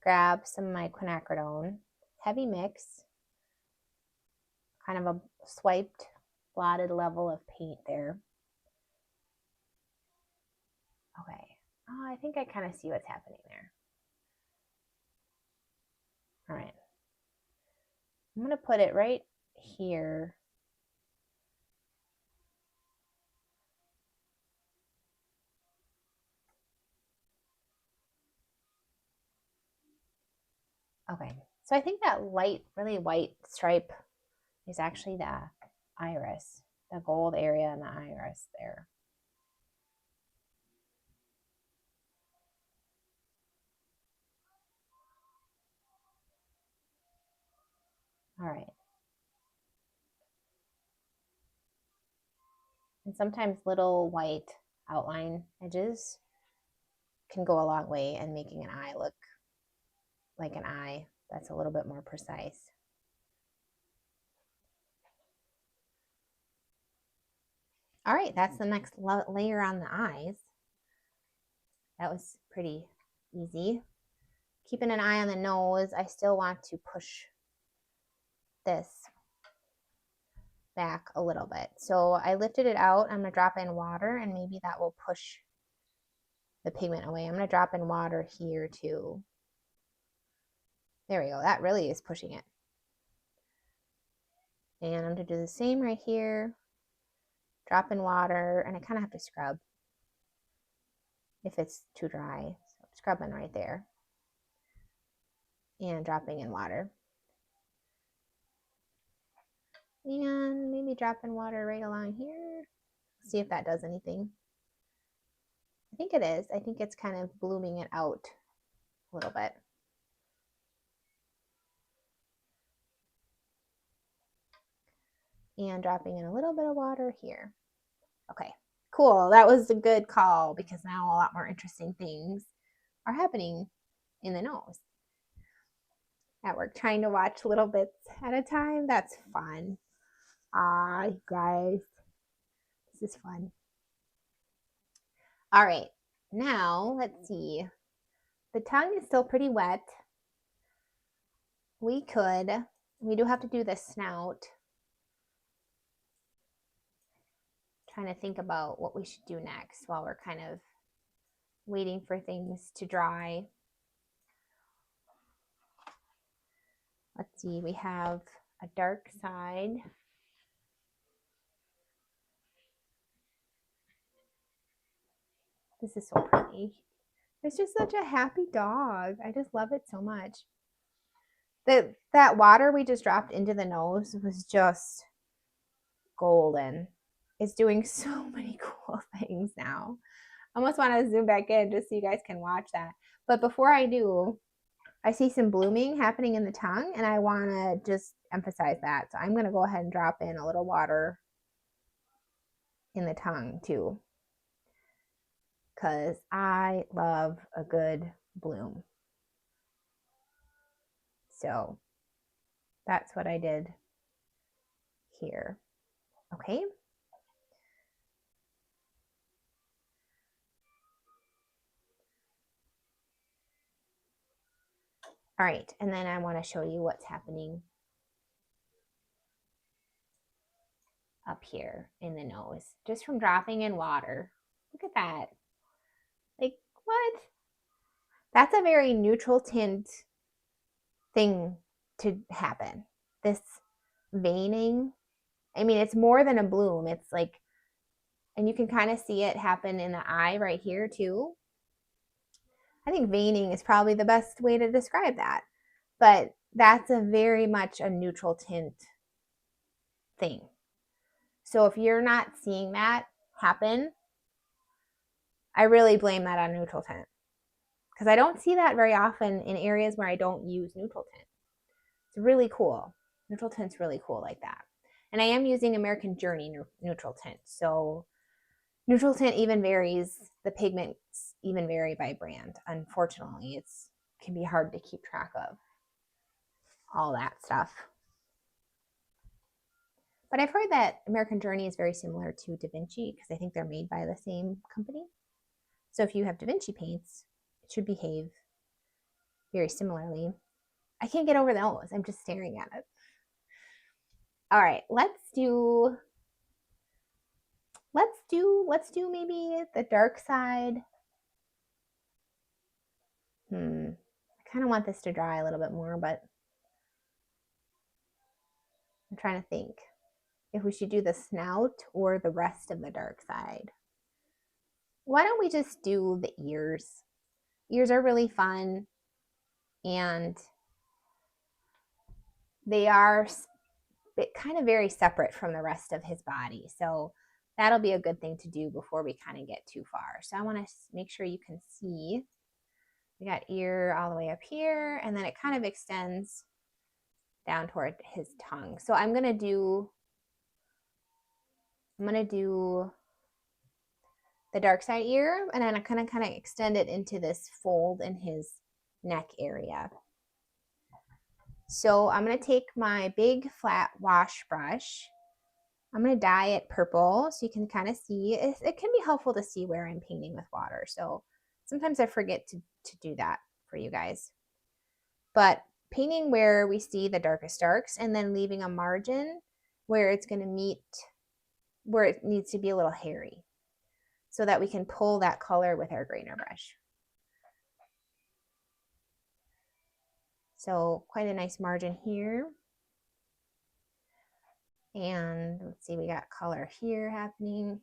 grab some of my quinacridone, heavy mix, kind of a swiped, blotted level of paint there. Okay. Oh, I think I kind of see what's happening there. All right. I'm going to put it right here. Okay. So I think that light, really white stripe is actually the iris, the gold area in the iris there. All right. And sometimes little white outline edges can go a long way in making an eye look like an eye that's a little bit more precise. All right, that's the next layer on the eyes. That was pretty easy. Keeping an eye on the nose, I still want to push this back a little bit. So I lifted it out. I'm going to drop in water, and maybe that will push the pigment away. I'm going to drop in water here too. There we go. That really is pushing it. And I'm going to do the same right here. Drop in water, and I kind of have to scrub if it's too dry. So scrubbing right there. And dropping in water. And maybe drop in water right along here. See if that does anything. I think it is. I think it's kind of blooming it out a little bit. And dropping in a little bit of water here. Okay, cool. That was a good call because now a lot more interesting things are happening in the nose. At work, trying to watch little bits at a time. That's fun. You guys, this is fun. All right, now let's see. The tongue is still pretty wet. We do have to do the snout. Trying to think about what we should do next while we're kind of waiting for things to dry. Let's see, we have a dark side. This is so pretty. It's just such a happy dog. I just love it so much. That water we just dropped into the nose was just golden. It's doing so many cool things now. I almost want to zoom back in just so you guys can watch that. But before I do, I see some blooming happening in the tongue, and I want to just emphasize that. So I'm going to go ahead and drop in a little water in the tongue too, because I love a good bloom. So that's what I did here. Okay. All right, and then I want to show you what's happening up here in the nose, just from dropping in water. Look at that. Like, what? That's a very neutral tint thing to happen. This veining, I mean, it's more than a bloom. It's like, and you can kind of see it happen in the eye right here too. I think veining is probably the best way to describe that. But that's a very much a neutral tint thing. So if you're not seeing that happen, I really blame that on neutral tint, because I don't see that very often in areas where I don't use neutral tint. It's really cool. Neutral tint's really cool like that. And I am using American Journey neutral tint. So neutral tint even varies. The pigments even vary by brand. Unfortunately, it can be hard to keep track of all that stuff. But I've heard that American Journey is very similar to Da Vinci, because I think they're made by the same company. So if you have Da Vinci paints, it should behave very similarly. I can't get over those. I'm just staring at it. All right, let's do maybe the dark side. I kind of want this to dry a little bit more, but I'm trying to think if we should do the snout or the rest of the dark side. Why don't we just do the ears? Ears are really fun, and they are kind of very separate from the rest of his body. So that'll be a good thing to do before we kind of get too far. So I want to make sure you can see. We got ear all the way up here, and then it kind of extends down toward his tongue. So I'm going to do the dark side ear, and then I'm going to kind of extend it into this fold in his neck area. So I'm going to take my big flat wash brush. I'm going to dye it purple so you can kind of see. It can be helpful to see where I'm painting with water. So sometimes I forget to do that for you guys. But painting where we see the darkest darks, and then leaving a margin where it's going to meet where it needs to be a little hairy, so that we can pull that color with our grainer brush. So quite a nice margin here. And let's see, we got color here happening.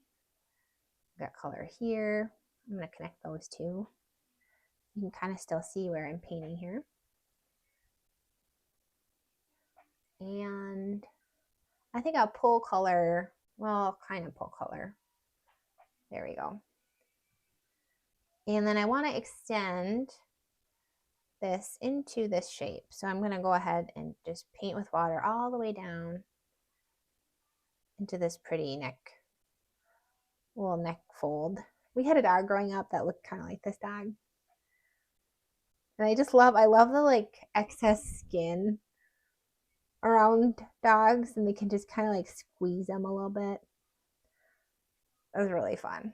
We got color here. I'm going to connect those two. You can kind of still see where I'm painting here. And I think I'll pull color, well, kind of pull color. There we go. And then I want to extend this into this shape. So I'm going to go ahead and just paint with water all the way down into this pretty little neck fold. We had a dog growing up that looked kind of like this dog. And I love the like excess skin around dogs, and they can just kind of like squeeze them a little bit. It was really fun.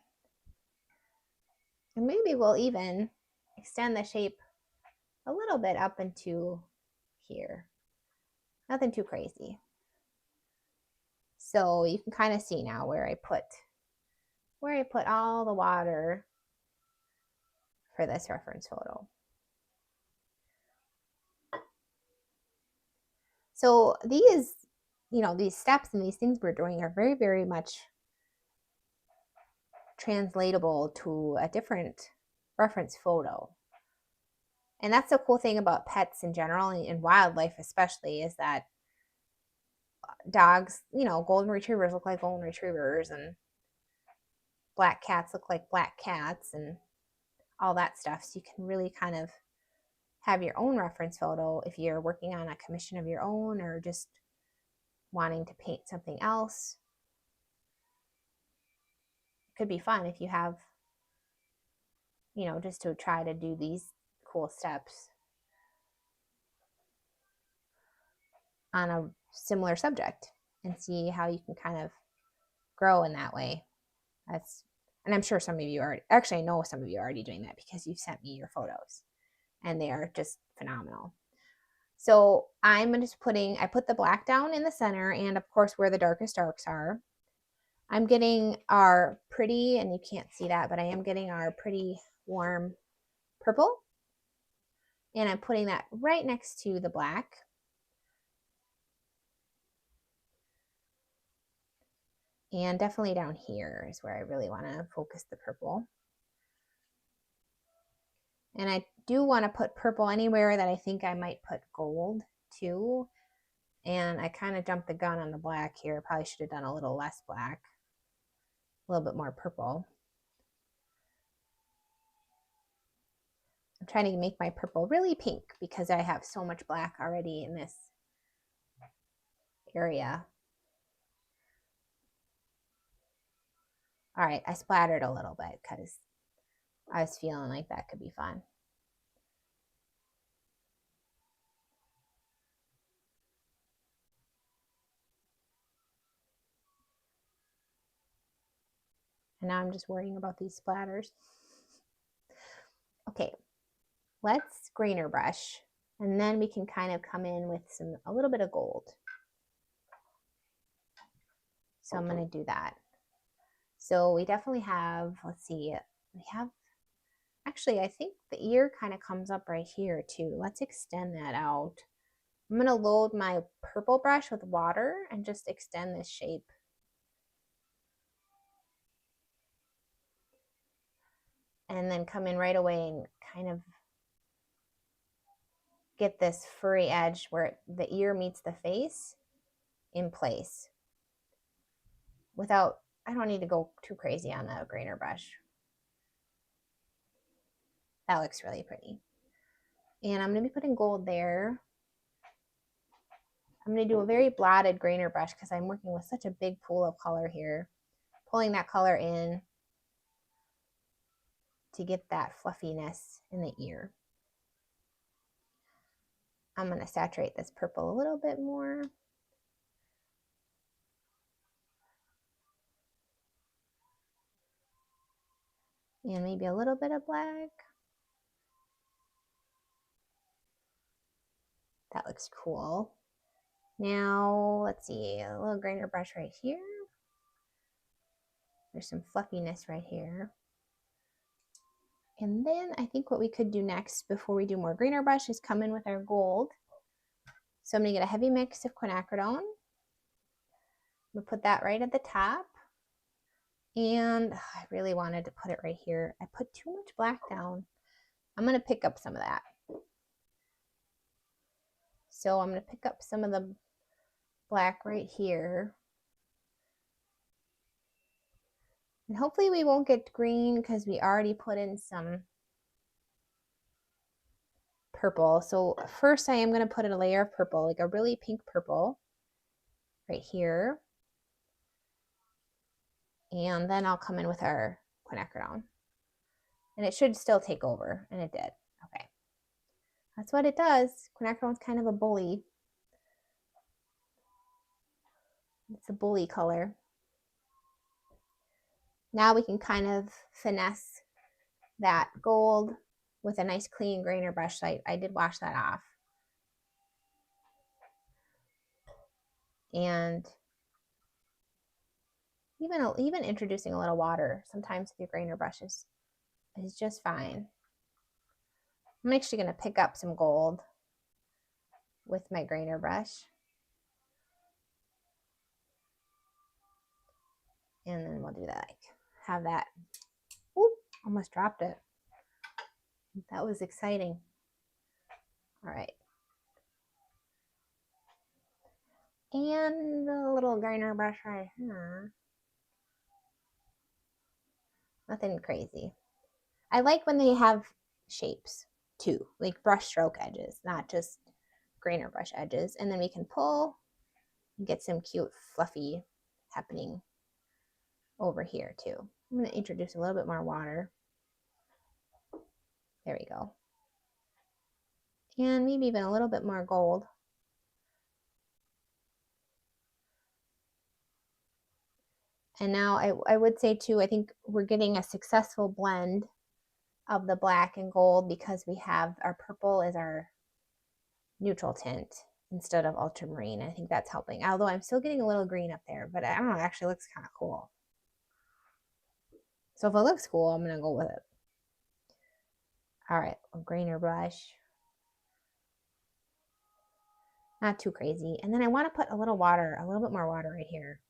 And maybe we'll even extend the shape a little bit up into here. Nothing too crazy. So you can kind of see now where I put all the water for this reference photo. So these, these steps and these things we're doing are very, very much translatable to a different reference photo. And that's the cool thing about pets in general and wildlife especially, is that dogs, golden retrievers look like golden retrievers, and black cats look like black cats, and all that stuff. So you can really kind of have your own reference photo if you're working on a commission of your own or just wanting to paint something else. It could be fun if you have, just to try to do these cool steps on a similar subject and see how you can kind of grow in that way. And I'm sure some of you are, actually I know some of you are already doing that because you've sent me your photos and they are just phenomenal. So I'm just I put the black down in the center and of course where the darkest darks are. I'm getting our pretty, and you can't see that, but I am getting our pretty warm purple. And I'm putting that right next to the black. And definitely down here is where I really want to focus the purple. And I do want to put purple anywhere that I think I might put gold too. And I kind of jumped the gun on the black here. Probably should have done a little less black, a little bit more purple. I'm trying to make my purple really pink because I have so much black already in this area. All right, I splattered a little bit because I was feeling like that could be fun. And now I'm just worrying about these splatters. Okay, let's grainer brush, and then we can kind of come in with a little bit of gold. So I'm going to do that. So we definitely have, let's see, actually I think the ear kind of comes up right here too. Let's extend that out. I'm going to load my purple brush with water and just extend this shape. And then come in right away and kind of get this furry edge where the ear meets the face in place. I don't need to go too crazy on the grainer brush. That looks really pretty. And I'm going to be putting gold there. I'm going to do a very blotted grainer brush because I'm working with such a big pool of color here. Pulling that color in to get that fluffiness in the ear. I'm going to saturate this purple a little bit more. And maybe a little bit of black. That looks cool. Now, let's see, a little grainer brush right here. There's some fluffiness right here. And then I think what we could do next before we do more grainer brush is come in with our gold. So I'm going to get a heavy mix of quinacridone. I'm going to put that right at the top. And I really wanted to put it right here. I put too much black down. I'm going to pick up some of that. So I'm going to pick up some of the black right here. And hopefully we won't get green because we already put in some purple. So first I am going to put in a layer of purple, like a really pink purple right here. And then I'll come in with our quinacridone. And it should still take over, and it did. Okay. That's what it does. Quinacridone's kind of a bully. It's a bully color. Now we can kind of finesse that gold with a nice clean grainer brush. So I did wash that off. And even introducing a little water sometimes with your grainer brushes is just fine. I'm actually going to pick up some gold with my grainer brush. And then we'll do that, like have that. Oop, almost dropped it. That was exciting. All right. And a little grainer brush right here. Nothing crazy. I like when they have shapes too, like brush stroke edges, not just grainer brush edges. And then we can pull and get some cute fluffy happening over here too. I'm going to introduce a little bit more water. There we go. And maybe even a little bit more gold. And now I would say too, I think we're getting a successful blend of the black and gold because we have our purple as our neutral tint instead of ultramarine. I think that's helping. Although I'm still getting a little green up there, but I don't know, it actually looks kind of cool. So if it looks cool, I'm going to go with it. All right, a grainer brush. Not too crazy. And then I want to put a little water, a little bit more water right here.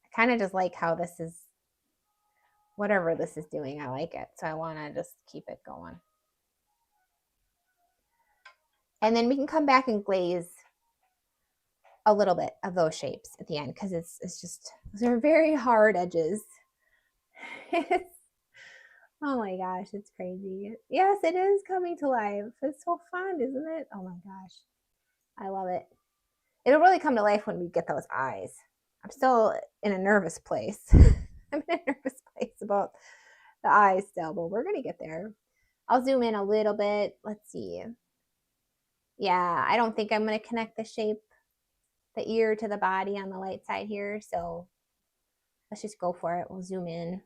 I kind of just like how this is, whatever this is doing, I like it. So I want to just keep it going. And then we can come back and glaze a little bit of those shapes at the end because it's just, they're very hard edges. Oh my gosh, it's crazy. Yes, it is coming to life. It's so fun, isn't it? Oh my gosh, I love it. It'll really come to life when we get those eyes. I'm still in a nervous place. I'm in a nervous place about the eyes still, but we're gonna get there. I'll zoom in a little bit. Let's see. Yeah, I don't think I'm gonna connect the shape, the ear to the body on the light side here. So let's just go for it. We'll zoom in.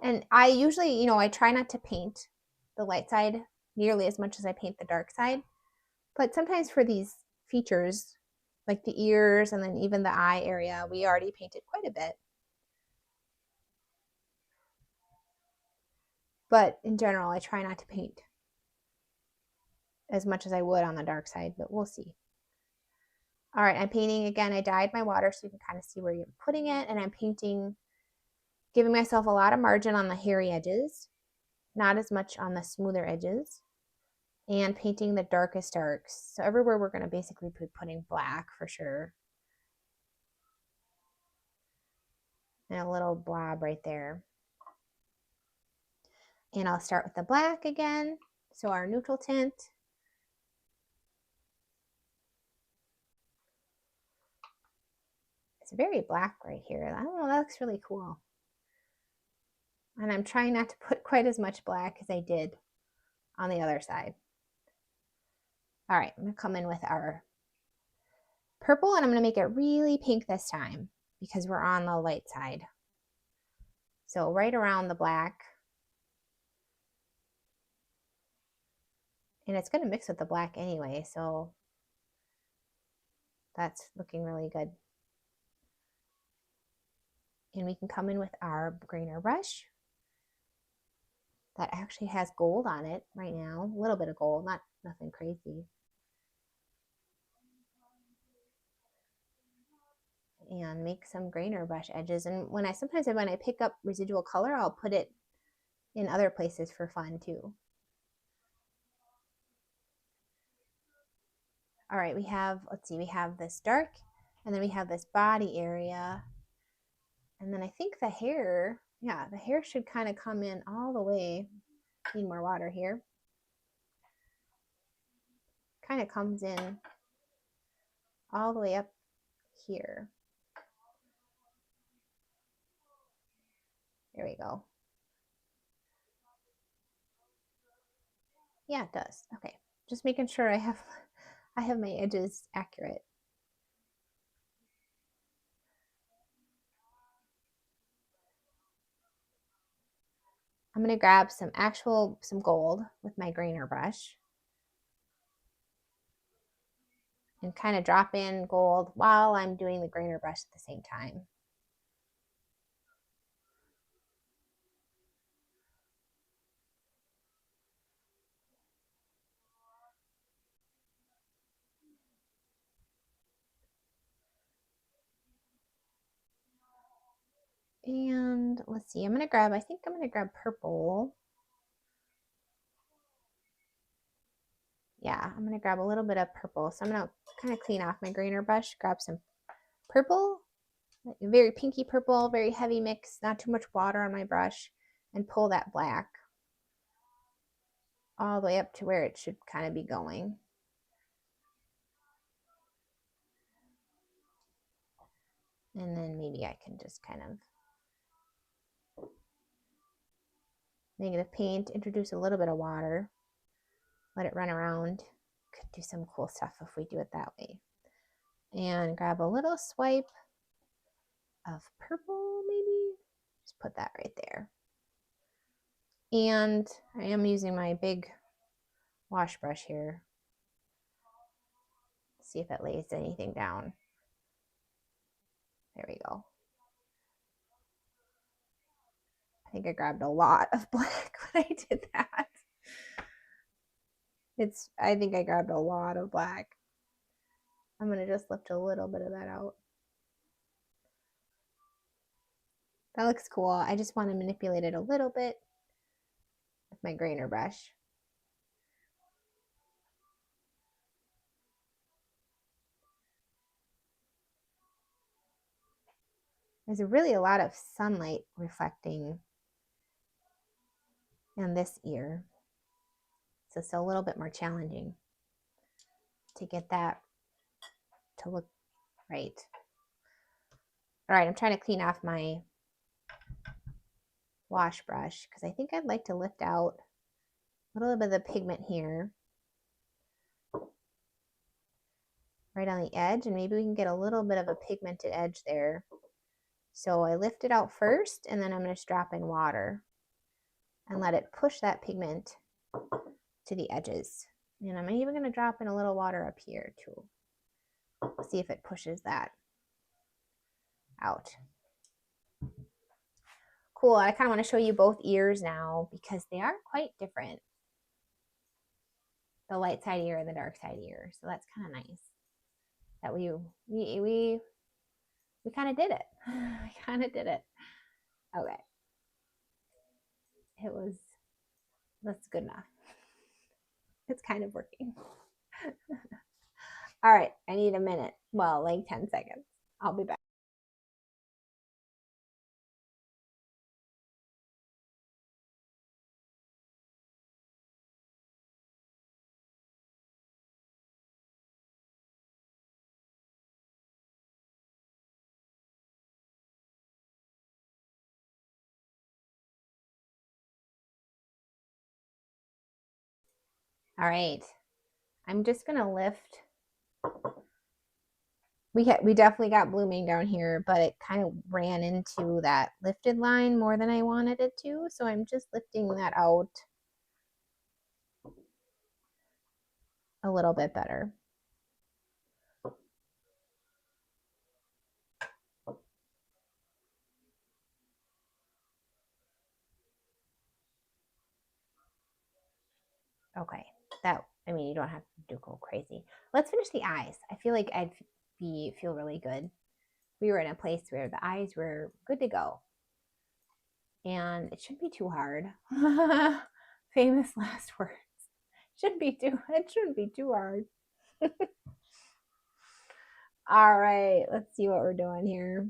And I usually, I try not to paint the light side nearly as much as I paint the dark side. But sometimes for these features, like the ears and then even the eye area, we already painted quite a bit. But in general, I try not to paint as much as I would on the dark side, but we'll see. All right, I'm painting again. I dyed my water so you can kind of see where you're putting it. And I'm painting, giving myself a lot of margin on the hairy edges, not as much on the smoother edges, and painting the darkest darks. So everywhere we're going to basically be putting black for sure. And a little blob right there. And I'll start with the black again. So our neutral tint. It's very black right here. I don't know, that looks really cool. And I'm trying not to put quite as much black as I did on the other side. All right, I'm gonna come in with our purple and I'm gonna make it really pink this time because we're on the light side. So right around the black. And it's gonna mix with the black anyway, so that's looking really good. And we can come in with our grainer brush that actually has gold on it right now, a little bit of gold, nothing crazy. And make some grainer brush edges. And sometimes when I pick up residual color, I'll put it in other places for fun too. All right, we have, let's see, we have this dark, and then we have this body area. And then I think the hair, yeah, the hair should kind of come in all the way. Need more water here. Kind of comes in all the way up here. There we go. Yeah, it does. Okay, just making sure I have my edges accurate. I'm going to grab some gold with my grainer brush and kind of drop in gold while I'm doing the grainer brush at the same time. And let's see, I think I'm going to grab purple. Yeah, I'm going to grab a little bit of purple. So I'm going to kind of clean off my grainer brush, grab some purple, very pinky purple, very heavy mix, not too much water on my brush, and pull that black all the way up to where it should kind of be going. And then maybe I can just kind of negative paint, introduce a little bit of water, let it run around. Could do some cool stuff if we do it that way. And grab a little swipe of purple, maybe. Just put that right there. And I am using my big wash brush here. See if it lays anything down. There we go. I think I grabbed a lot of black when I did that. I think I grabbed a lot of black. I'm going to just lift a little bit of that out. That looks cool. I just want to manipulate it a little bit with my grainer brush. There's really a lot of sunlight reflecting in this ear. So it's a little bit more challenging to get that to look right. All right, I'm trying to clean off my wash brush because I think I'd like to lift out a little bit of the pigment here. Right on the edge, and maybe we can get a little bit of a pigmented edge there. So I lift it out first, and then I'm going to drop in water and let it push that pigment to the edges. And I'm even going to drop in a little water up here too. See if it pushes that out. Cool. I kind of want to show you both ears now because they are quite different. The light side ear and the dark side ear. So that's kind of nice. That we kind of did it. We kind of did it. Okay. That's good enough. It's kind of working. All right, I need a minute. Well, like 10 seconds. I'll be back. All right, I'm just gonna lift. We definitely got blooming down here, but it kind of ran into that lifted line more than I wanted it to. So I'm just lifting that out a little bit better. Okay, you don't have to go crazy. Let's finish the eyes. I feel like I'd feel really good. We were in a place where the eyes were good to go. And it shouldn't be too hard. Famous last words. It shouldn't be too hard. All right, let's see what we're doing here.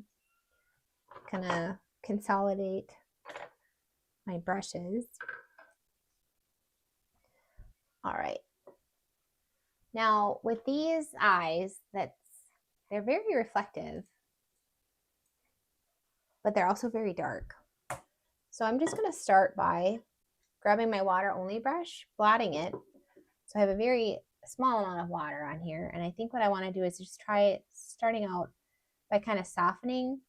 Gonna consolidate my brushes. All right. Now with these eyes, they're very reflective, but they're also very dark. So I'm just gonna start by grabbing my water only brush, blotting it. So I have a very small amount of water on here. And I think what I want to do is just try it starting out by kind of softening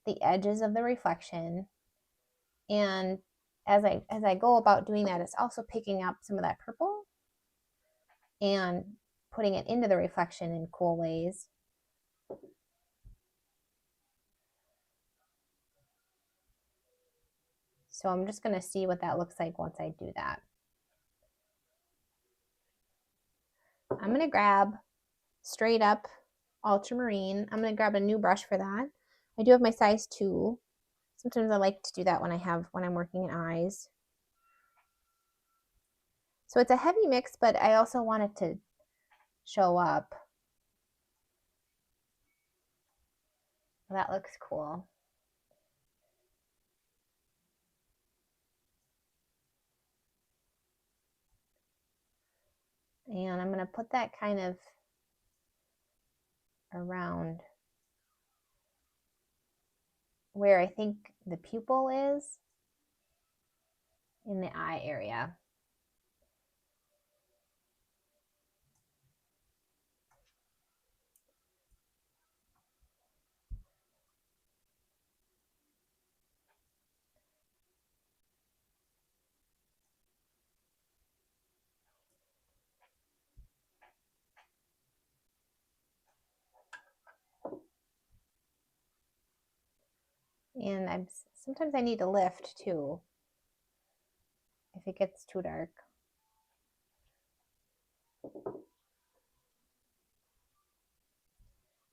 the edges of the reflection and as I go about doing that, it's also picking up some of that purple and putting it into the reflection in cool ways. So I'm just going to see what that looks like once I do that. I'm going to grab straight up ultramarine. I'm going to grab a new brush for that. I do have my size 2. Sometimes I like to do that when I'm working in eyes. So it's a heavy mix, but I also want it to show up. That looks cool. And I'm going to put that kind of around where I think the pupil is in the eye area. And sometimes I need to lift too if it gets too dark.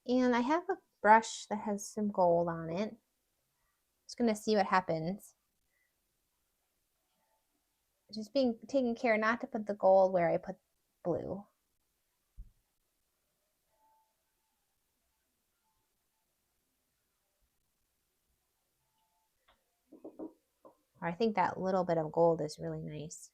And I have a brush that has some gold on it. Just going to see what happens. Just taking care not to put the gold where I put blue. I think that little bit of gold is really nice.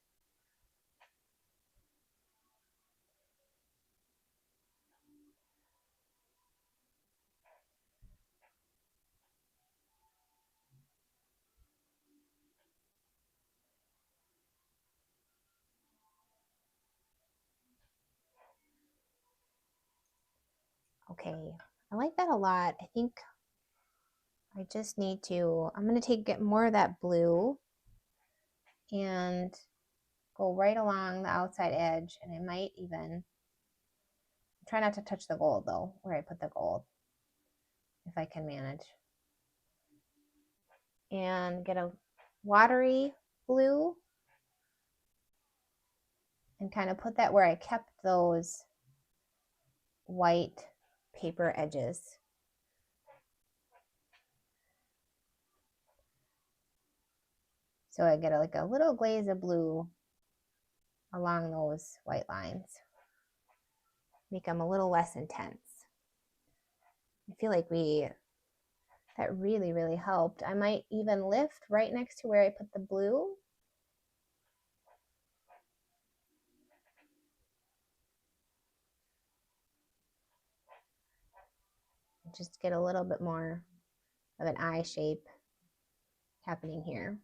Okay, I like that a lot. I think I just need to, I'm going to get more of that blue and go right along the outside edge, and I might even try not to touch the gold though, where I put the gold, if I can manage. And get a watery blue and kind of put that where I kept those white paper edges. So I get like a little glaze of blue along those white lines. Make them a little less intense. I feel like that really, really helped. I might even lift right next to where I put the blue. Just get a little bit more of an eye shape happening here.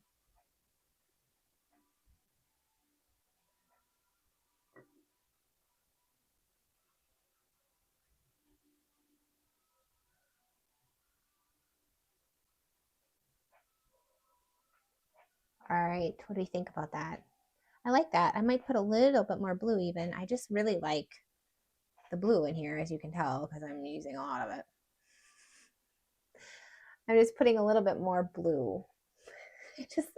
All right, what do you think about that? I like that. I might put a little bit more blue even. I just really like the blue in here, as you can tell, because I'm using a lot of it. I'm just putting a little bit more blue.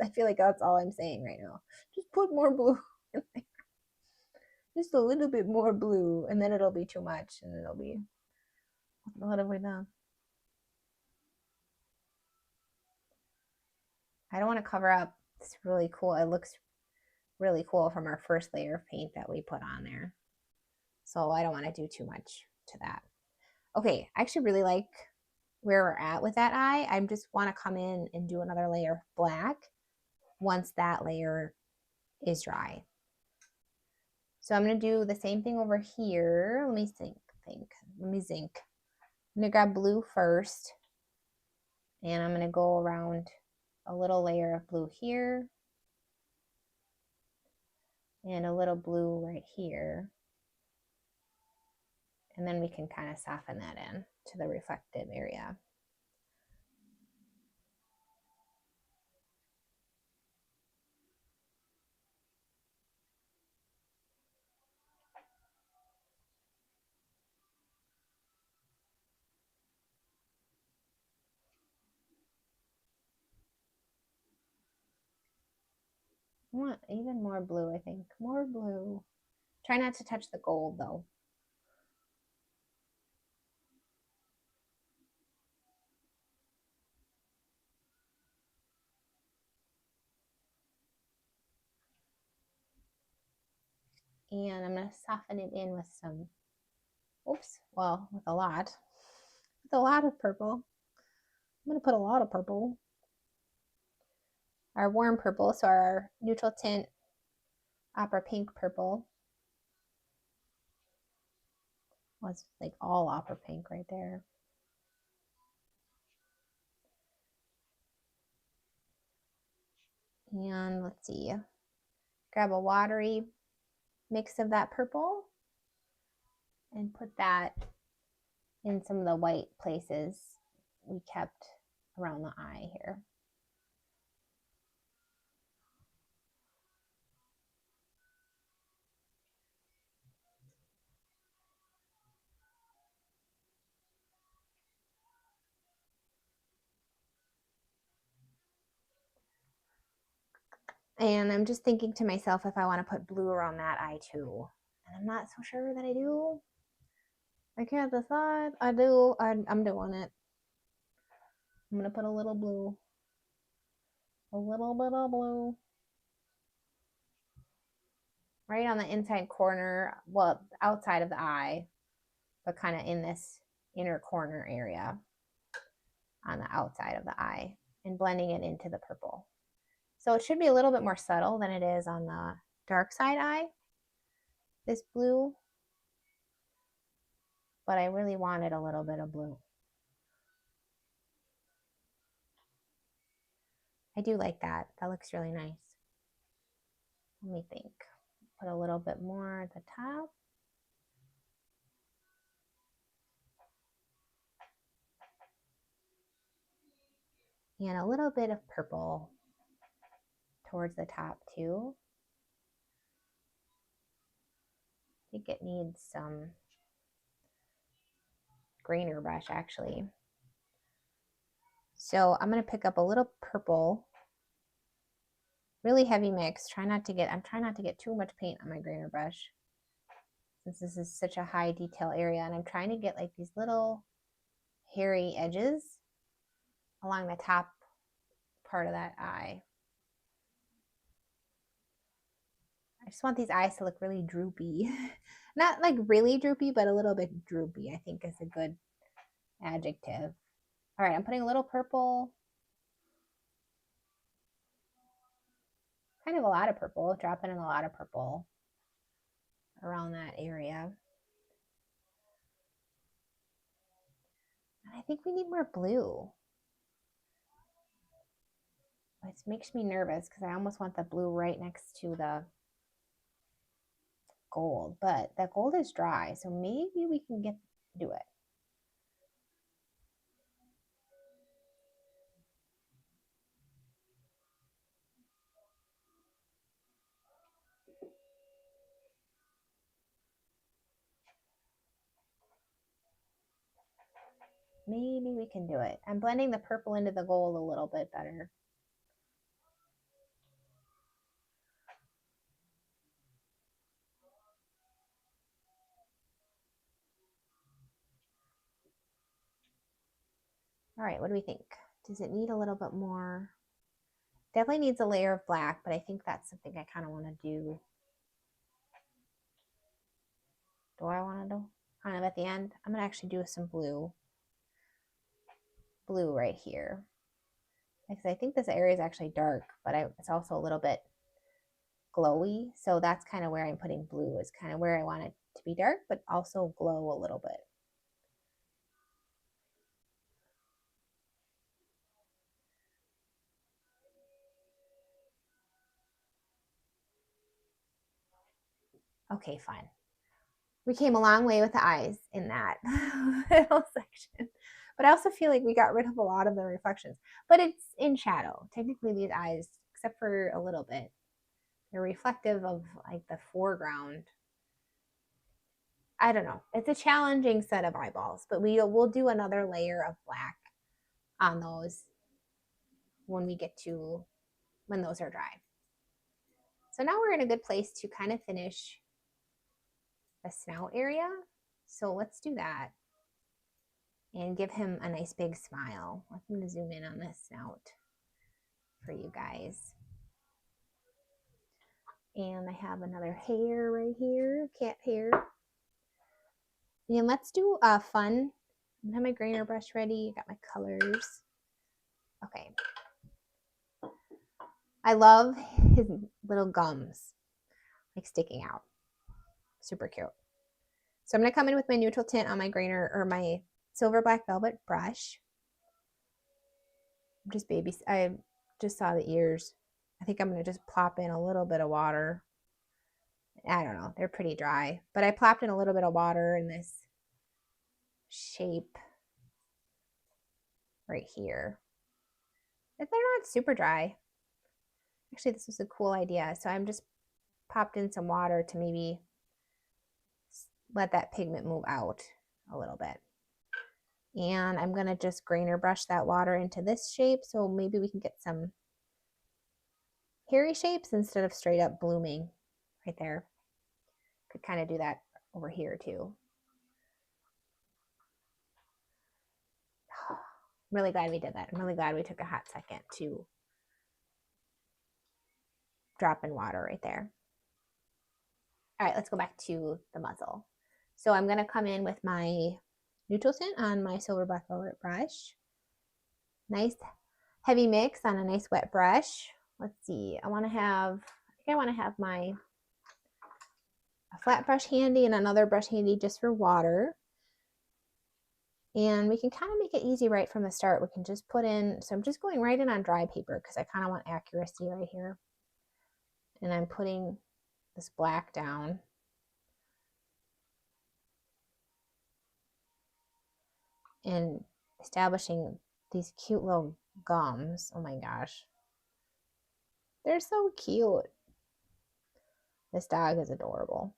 I feel like that's all I'm saying right now. Just put more blue in there. Just a little bit more blue, and then it'll be too much, and it'll be, what have we done? I don't want to cover up. It's really cool. It looks really cool from our first layer of paint that we put on there. So I don't want to do too much to that. Okay, I actually really like where we're at with that eye. I just want to come in and do another layer of black once that layer is dry. So I'm going to do the same thing over here. Let me zinc. I'm going to grab blue first, and I'm going to go around a little layer of blue here and a little blue right here. And then we can kind of soften that in to the reflective area. I want even more blue, I think. More blue. Try not to touch the gold though. And I'm going to soften it in with some, oops, well, with a lot of purple. I'm going to put a lot of purple. Our warm purple, so our neutral tint opera pink purple. Well, it's like all opera pink right there. And let's see, grab a watery mix of that purple and put that in some of the white places we kept around the eye here. And I'm just thinking to myself if I want to put blue around that eye too. And I'm not so sure that I do. I can't decide. I do. I'm doing it. I'm going to put a little blue. A little bit of blue. Right on the inside corner. Well, outside of the eye. But kind of in this inner corner area. On the outside of the eye. And blending it into the purple. So it should be a little bit more subtle than it is on the dark side eye, this blue. But I really wanted a little bit of blue. I do like that. That looks really nice. Let me think. Put a little bit more at the top. And a little bit of purple towards the top too. I think it needs some grainer brush actually. So I'm going to pick up a little purple, really heavy mix. I'm trying not to get too much paint on my grainer brush since this is such a high detail area, and I'm trying to get like these little hairy edges along the top part of that eye. I just want these eyes to look really droopy. Not like really droopy, but a little bit droopy, I think is a good adjective. All right, I'm putting a little purple. Kind of a lot of purple, dropping in a lot of purple around that area. And I think we need more blue. It makes me nervous because I almost want the blue right next to the gold, but that gold is dry, so maybe we can do it. Maybe we can do it. I'm blending the purple into the gold a little bit better. All right, what do we think? Does it need a little bit more? Definitely needs a layer of black, but I think that's something I kind of want to do. Do I want to do? Kind of at the end. I'm going to actually do some blue. Blue right here. Because I think this area is actually dark, but it's also a little bit glowy. So that's kind of where I'm putting blue, is kind of where I want it to be dark, but also glow a little bit. Okay, fine. We came a long way with the eyes in that little section. But I also feel like we got rid of a lot of the reflections. But it's in shadow. Technically, these eyes, except for a little bit, they're reflective of like the foreground. I don't know. It's a challenging set of eyeballs, but we'll do another layer of black on those when those are dry. So now we're in a good place to kind of finish the snout area. So let's do that and give him a nice big smile. I'm going to zoom in on this snout for you guys. And I have another hair right here, cat hair. And let's do a fun, I have my grainer brush ready, got my colors. Okay. I love his little gums, like sticking out. Super cute. So I'm going to come in with my neutral tint on my grainer, or my silver black velvet brush. I just saw the ears. I think I'm going to just plop in a little bit of water. I don't know, they're pretty dry, but I plopped in a little bit of water in this shape right here. If they're not super dry, actually this was a cool idea. So I'm just popped in some water to maybe let that pigment move out a little bit. And I'm going to just grainer brush that water into this shape, so maybe we can get some hairy shapes instead of straight up blooming right there. Could kind of do that over here too. I'm really glad we did that. I'm really glad we took a hot second to drop in water right there. All right, let's go back to the muzzle. So I'm going to come in with my neutral tint on my silver black velvet brush. Nice heavy mix on a nice wet brush. Let's see, I think I want to have a flat brush handy and another brush handy just for water. And we can kind of make it easy right from the start. We can just put in, so I'm just going right in on dry paper because I kind of want accuracy right here. And I'm putting this black down. And establishing these cute little gums. Oh my gosh. They're so cute. This dog is adorable.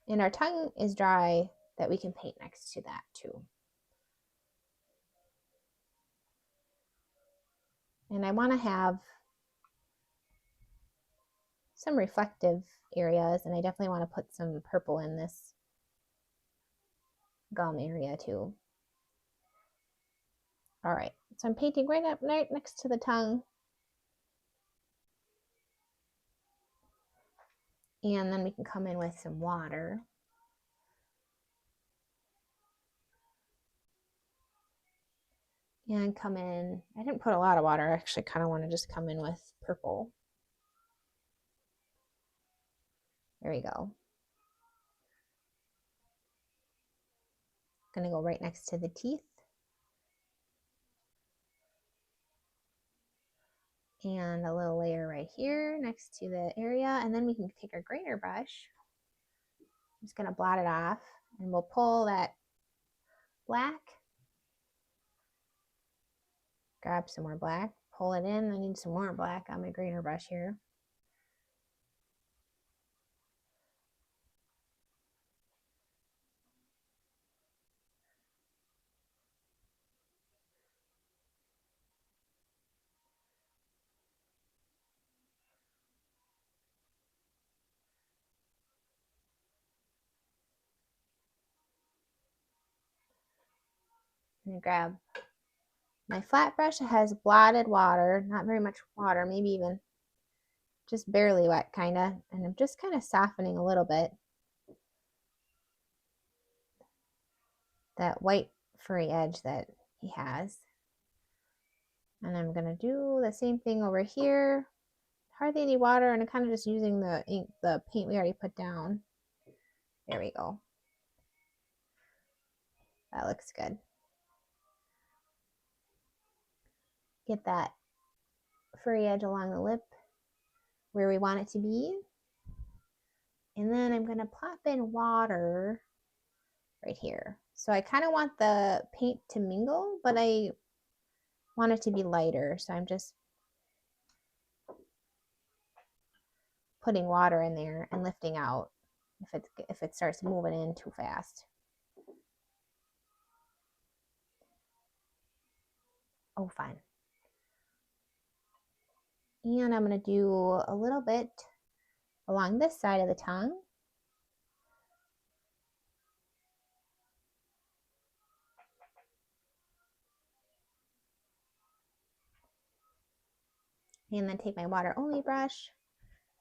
And our tongue is dry that we can paint next to that too. And I want to have some reflective areas, and I definitely want to put some purple in this gum area too. All right, so I'm painting right next to the tongue. And then we can come in with some water. And come in, I didn't put a lot of water, I actually kind of want to just come in with purple. There we go. Gonna go right next to the teeth. And a little layer right here next to the area. And then we can take our grainer brush. I'm just gonna blot it off, and we'll pull that black. Grab some more black, pull it in. I need some more black on my grainer brush here. And grab my flat brush. It has blotted water, not very much water, maybe even just barely wet kind of. And I'm just kind of softening a little bit that white furry edge that he has. And I'm gonna do the same thing over here. Hardly any water, and I'm kind of just using the paint we already put down. There we go. That looks good. Get that furry edge along the lip where we want it to be. And then I'm gonna plop in water right here. So I kind of want the paint to mingle, but I want it to be lighter. So I'm just putting water in there and lifting out if it starts moving in too fast. Oh, fun. And I'm going to do a little bit along this side of the tongue. And then take my water only brush,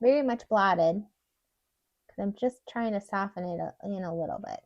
very much blotted, because I'm just trying to soften it in a little bit.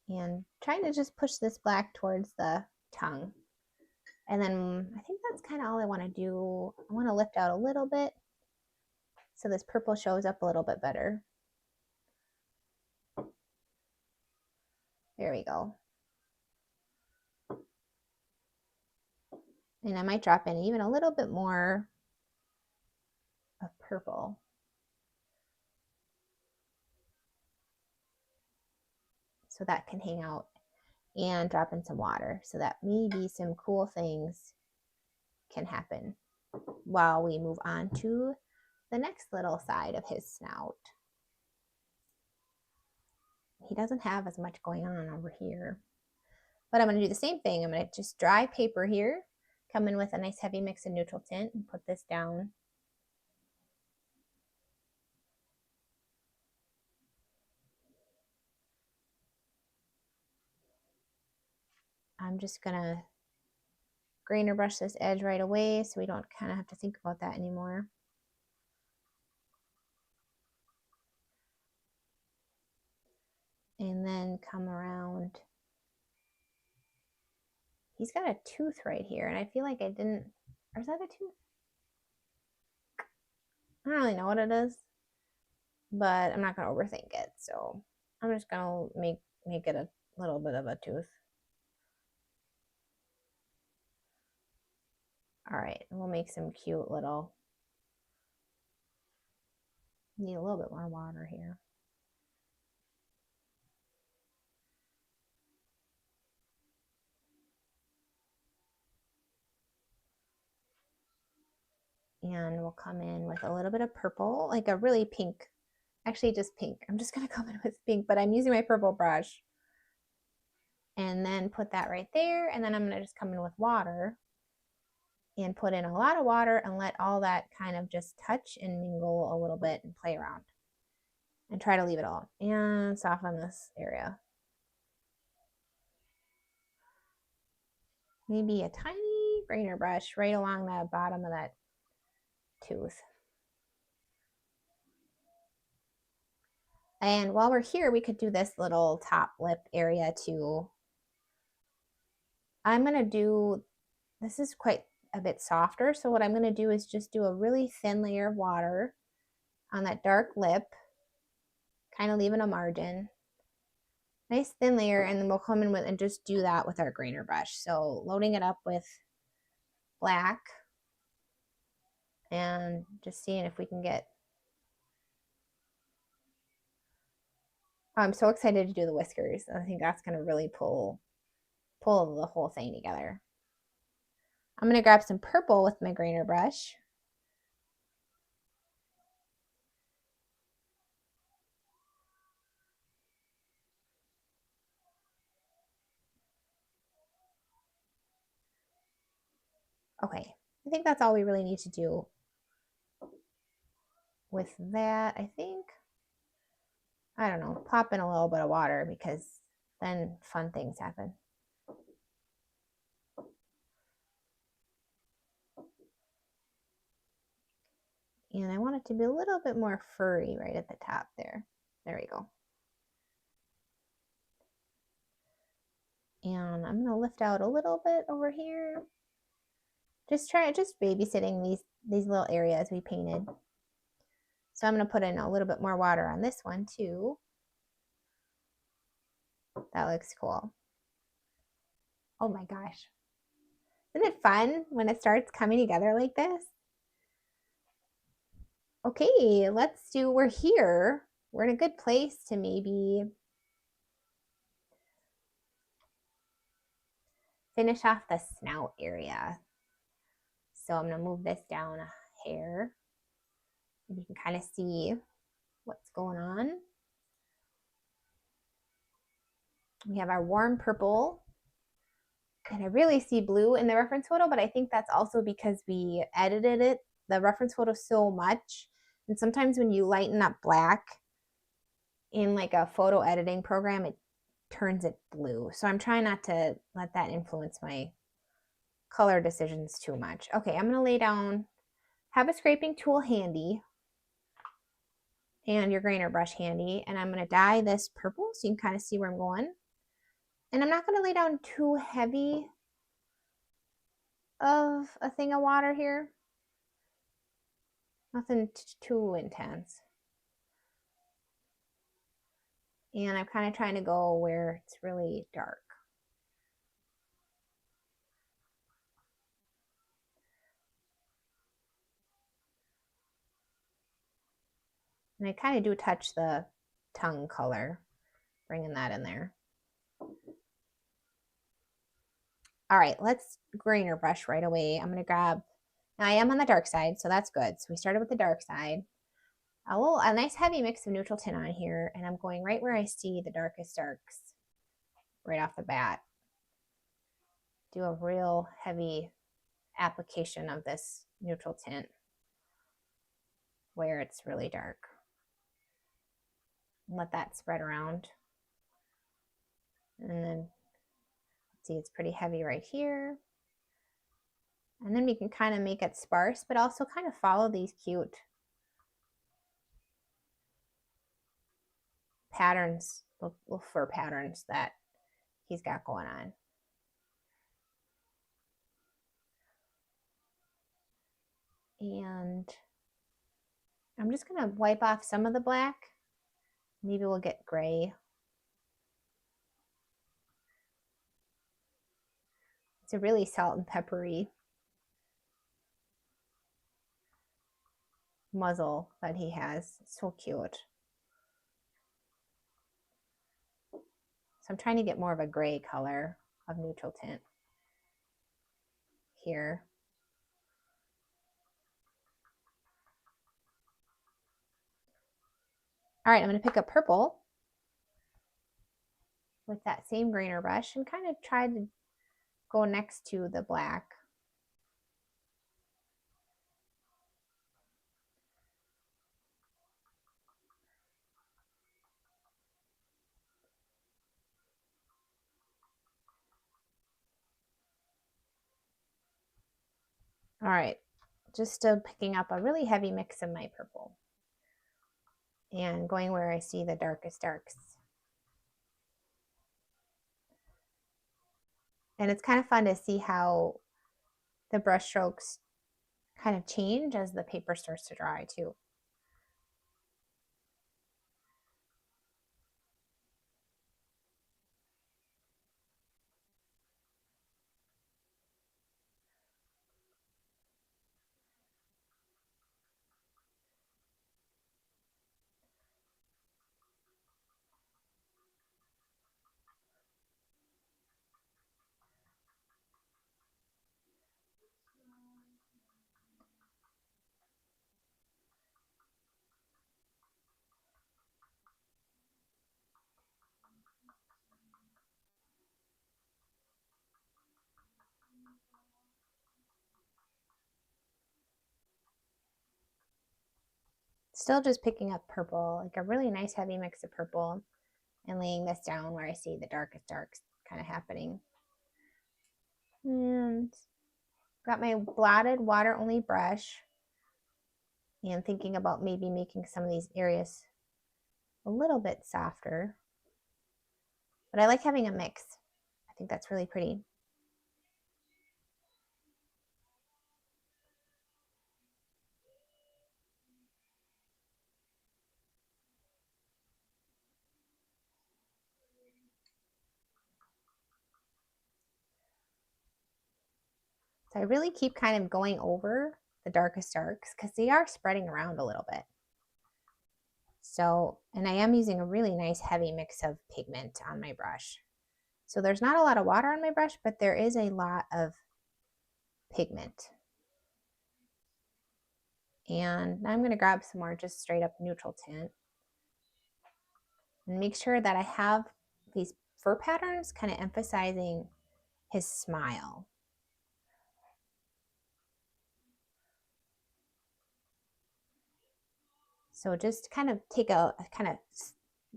And trying to just push this black towards the tongue. And then I think that's kind of all I want to do. I want to lift out a little bit so this purple shows up a little bit better. There we go. And I might drop in even a little bit more of purple. So that can hang out, and drop in some water so that maybe some cool things can happen while we move on to the next little side of his snout. He doesn't have as much going on over here. But I'm going to do the same thing. I'm going to just dry paper here, come in with a nice heavy mix of neutral tint, and put this down. I'm just going to grainer brush this edge right away so we don't kind of have to think about that anymore. And then come around. He's got a tooth right here, and I feel like I didn't, or is that a tooth? I don't really know what it is, but I'm not going to overthink it. So I'm just going to make it a little bit of a tooth. All right, and we'll make some cute little, need a little bit more water here. And we'll come in with a little bit of purple, like a really pink, actually just pink. I'm just going to come in with pink, but I'm using my purple brush. And then put that right there. And then I'm going to just come in with water and put in a lot of water and let all that kind of just touch and mingle a little bit and play around. And try to leave it all. And soften this area. Maybe a tiny grainer brush right along the bottom of that tooth. And while we're here, we could do this little top lip area too. I'm going to do, this is quite a bit softer. So what I'm going to do is just do a really thin layer of water on that dark lip, kind of leaving a margin. Nice thin layer, and then we'll come in with and just do that with our grainer brush. So loading it up with black and just seeing if we can get, I'm so excited to do the whiskers. I think that's going to really pull the whole thing together. I'm going to grab some purple with my grainer brush. Okay, I think that's all we really need to do with that. I think, I don't know, pop in a little bit of water because then fun things happen. And I want it to be a little bit more furry right at the top there. There we go. And I'm going to lift out a little bit over here. Just babysitting these little areas we painted. So I'm going to put in a little bit more water on this one too. That looks cool. Oh my gosh. Isn't it fun when it starts coming together like this? Okay, we're here. we're in a good place to maybe finish off the snout area. So I'm going to move this down a hair. And you can kind of see what's going on. We have our warm purple. And I really see blue in the reference photo, but I think that's also because we edited it, the reference photo, so much. And sometimes when you lighten up black in like a photo editing program, it turns it blue. So I'm trying not to let that influence my color decisions too much. Okay, I'm going to lay down, have a scraping tool handy and your grainer brush handy, and I'm going to dye this purple so you can kind of see where I'm going. And I'm not going to lay down too heavy of a thing of water here. Nothing too intense. And I'm kind of trying to go where it's really dark. And I kind of do touch the tongue color, bringing that in there. All right, let's grainer brush right away. I'm going to grab, now I am on the dark side, so that's good. So we started with the dark side. A nice heavy mix of neutral tint on here, and I'm going right where I see the darkest darks right off the bat. Do a real heavy application of this neutral tint where it's really dark. Let that spread around. And then see, it's pretty heavy right here. And then we can kind of make it sparse, but also kind of follow these cute patterns, little fur patterns that he's got going on. And I'm just going to wipe off some of the black. Maybe we'll get gray. It's a really salt and peppery muzzle that he has. It's so cute. So I'm trying to get more of a gray color of neutral tint here. All right, I'm going to pick up purple with that same grainer brush and kind of try to go next to the black. All right, just still picking up a really heavy mix of my purple and going where I see the darkest darks. And it's kind of fun to see how the brush strokes kind of change as the paper starts to dry too. Still just picking up purple, like a really nice heavy mix of purple, and laying this down where I see the darkest darks kind of happening. And got my blotted water only brush and thinking about maybe making some of these areas a little bit softer. But I like having a mix. I think that's really pretty. So I really keep kind of going over the darkest darks because they are spreading around a little bit. So, and I am using a really nice heavy mix of pigment on my brush. So there's not a lot of water on my brush, but there is a lot of pigment. And now I'm going to grab some more just straight up neutral tint and make sure that I have these fur patterns kind of emphasizing his smile. So just kind of take a kind of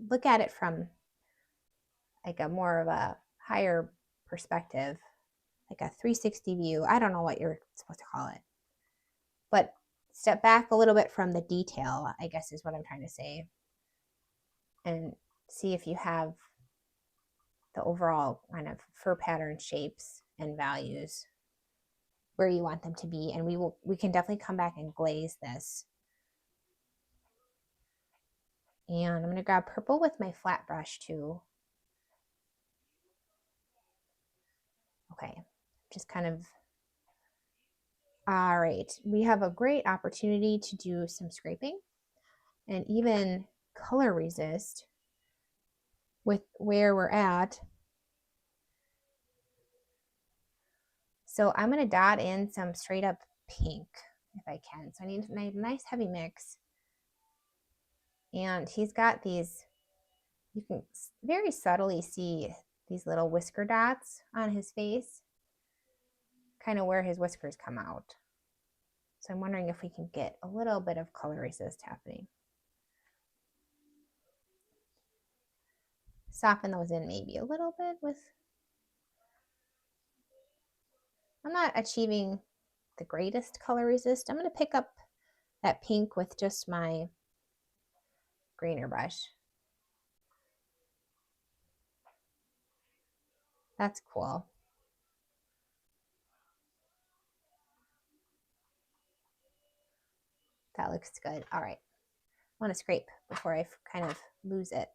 look at it from like a more of a higher perspective, like a 360 view. I don't know what you're supposed to call it, but step back a little bit from the detail, I guess is what I'm trying to say, and see if you have the overall kind of fur pattern shapes and values where you want them to be. And we can definitely come back and glaze this. And I'm going to grab purple with my flat brush too. Okay, just kind of, all right, we have a great opportunity to do some scraping and even color resist with where we're at. So I'm going to dot in some straight up pink if I can. So I need a nice heavy mix. And he's got these, you can very subtly see these little whisker dots on his face, kind of where his whiskers come out. So I'm wondering if we can get a little bit of color resist happening. Soften those in maybe a little bit with, I'm not achieving the greatest color resist. I'm going to pick up that pink with just my grainer brush. That's cool. That looks good. All right. I want to scrape before I kind of lose it.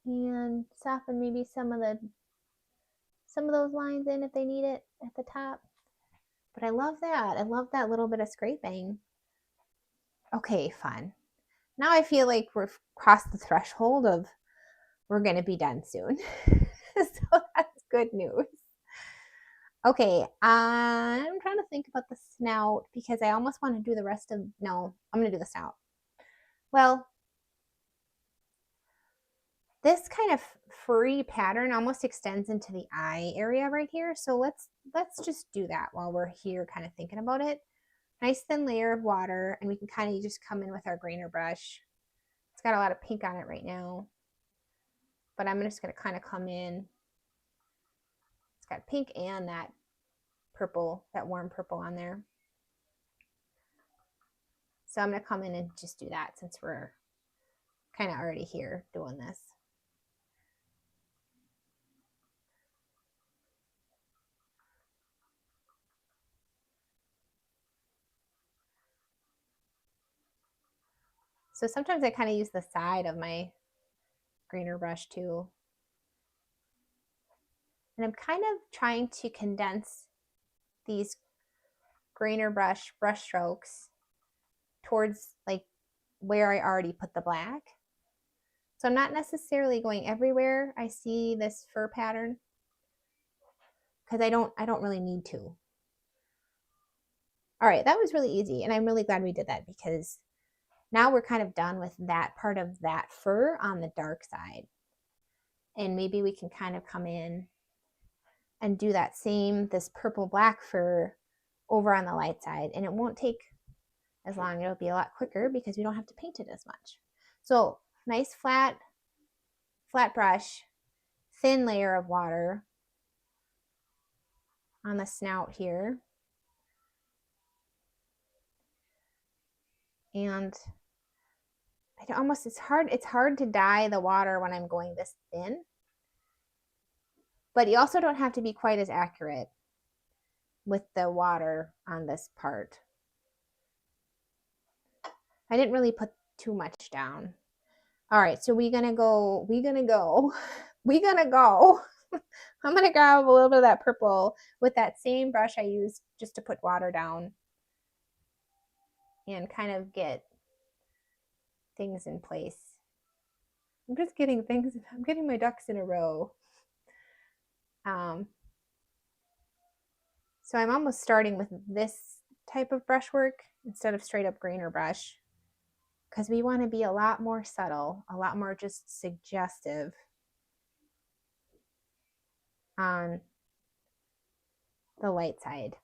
And soften maybe some of those lines in if they need it at the top. But I love that. I love that little bit of scraping. Okay, fun. Now I feel like we're crossed the threshold of we're going to be done soon. So that's good news. Okay, I'm trying to think about the snout because I almost want to do the rest of, no, I'm going to do the snout. Well, this kind of furry pattern almost extends into the eye area right here. So let's just do that while we're here kind of thinking about it. Nice thin layer of water, and we can kind of just come in with our grainer brush. It's got a lot of pink on it right now, but I'm just going to kind of come in. It's got pink and that purple, that warm purple on there. So I'm going to come in and just do that since we're kind of already here doing this. So sometimes I kind of use the side of my grainer brush too. And I'm kind of trying to condense these grainer brush strokes towards like where I already put the black. So I'm not necessarily going everywhere I see this fur pattern because I don't really need to. All right, that was really easy, and I'm really glad we did that because now we're kind of done with that part of that fur on the dark side. And maybe we can kind of come in and do that same, this purple black fur over on the light side, and it won't take as long. It'll be a lot quicker because we don't have to paint it as much. So nice flat brush, thin layer of water on the snout here. And it's hard to dye the water when I'm going this thin, but you also don't have to be quite as accurate with the water on this part. I didn't really put too much down. All right, so we're gonna go. I'm gonna grab a little bit of that purple with that same brush I used just to put water down and kind of get things in place. I'm getting my ducks in a row. So I'm almost starting with this type of brushwork instead of straight up grainer brush, because we want to be a lot more subtle, a lot more just suggestive on the light side.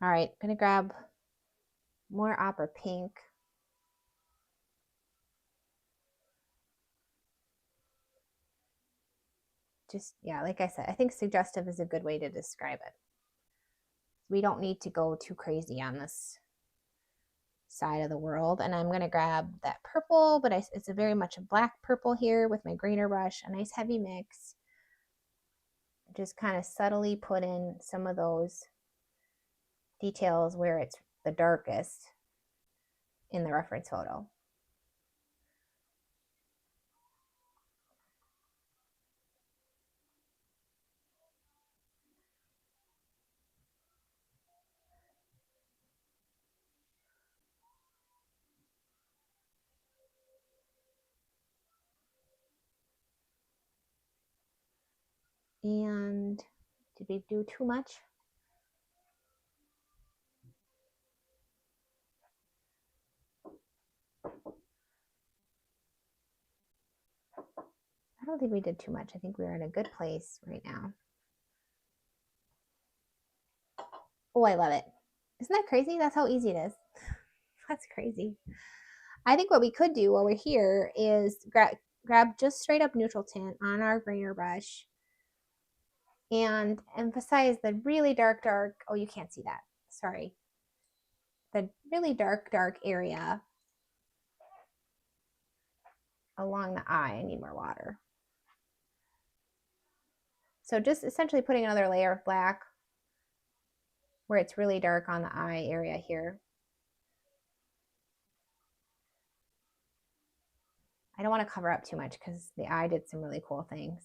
All right, I'm gonna grab more opera pink. Just, yeah, like I said, I think suggestive is a good way to describe it. We don't need to go too crazy on this side of the world. And I'm going to grab that purple, but it's a very much a black purple here with my grainer brush, a nice heavy mix. Just kind of subtly put in some of those details where it's the darkest in the reference photo. And did we do too much? I don't think we did too much. I think we're in a good place right now. Oh, I love it. Isn't that crazy? That's how easy it is. That's crazy. I think what we could do while we're here is grab just straight up neutral tint on our grainer brush and emphasize the really dark, oh, you can't see that. Sorry. The really dark area along the eye. I need more water. So just essentially putting another layer of black where it's really dark on the eye area here. I don't want to cover up too much because the eye did some really cool things.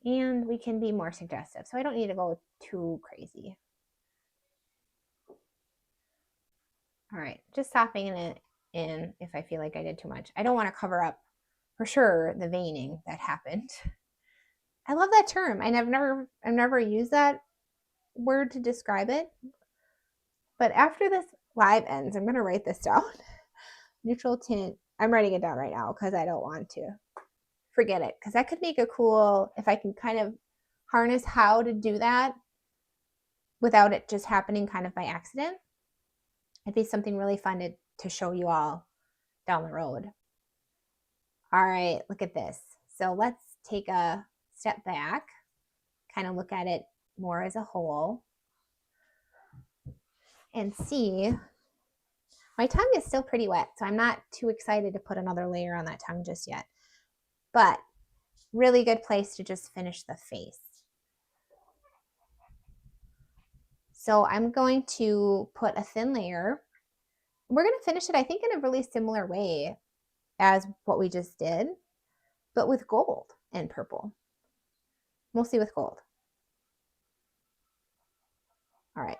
And we can be more suggestive. So I don't need to go too crazy. All right, just softening it in if I feel like I did too much. I don't want to cover up, for sure, the veining that happened. I love that term. I've never used that word to describe it. But after this live ends, I'm going to write this down. Neutral tint. I'm writing it down right now because I don't want to forget it, because that could make a cool, if I can kind of harness how to do that without it just happening kind of by accident. It'd be something really fun to show you all down the road. All right, look at this. So let's take a step back, kind of look at it more as a whole and see. My tongue is still pretty wet, so I'm not too excited to put another layer on that tongue just yet. But really good place to just finish the face. So I'm going to put a thin layer. We're going to finish it, I think, in a really similar way as what we just did, but with gold and purple. Mostly with gold. All right.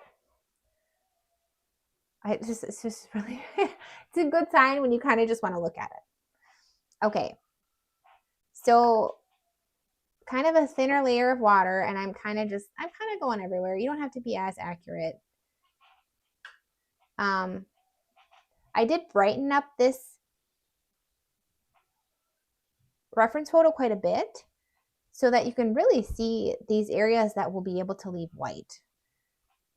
It's just really, it's a good sign when you kind of just want to look at it. Okay. So kind of a thinner layer of water, and I'm kind of going everywhere. You don't have to be as accurate. I did brighten up this reference photo quite a bit so that you can really see these areas that will be able to leave white.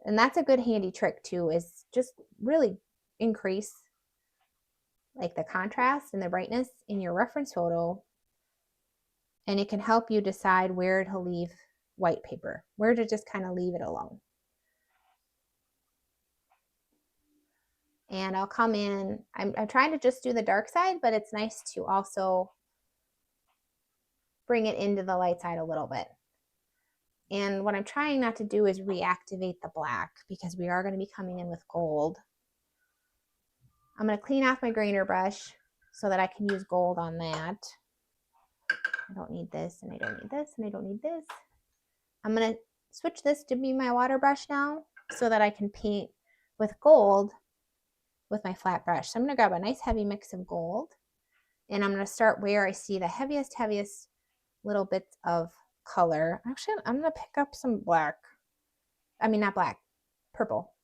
And that's a good handy trick too, is just really increase like the contrast and the brightness in your reference photo. And it can help you decide where to leave white paper, where to just kind of leave it alone. And I'll come in, I'm trying to just do the dark side, but it's nice to also bring it into the light side a little bit. And what I'm trying not to do is reactivate the black, because we are going to be coming in with gold. I'm going to clean off my grainer brush so that I can use gold on that. I don't need this, and I don't need this, and I don't need this. I'm going to switch this to be my water brush now so that I can paint with gold with my flat brush. So I'm going to grab a nice heavy mix of gold, and I'm going to start where I see the heaviest little bits of color. Actually, I'm going to pick up some black. I mean, not black, purple.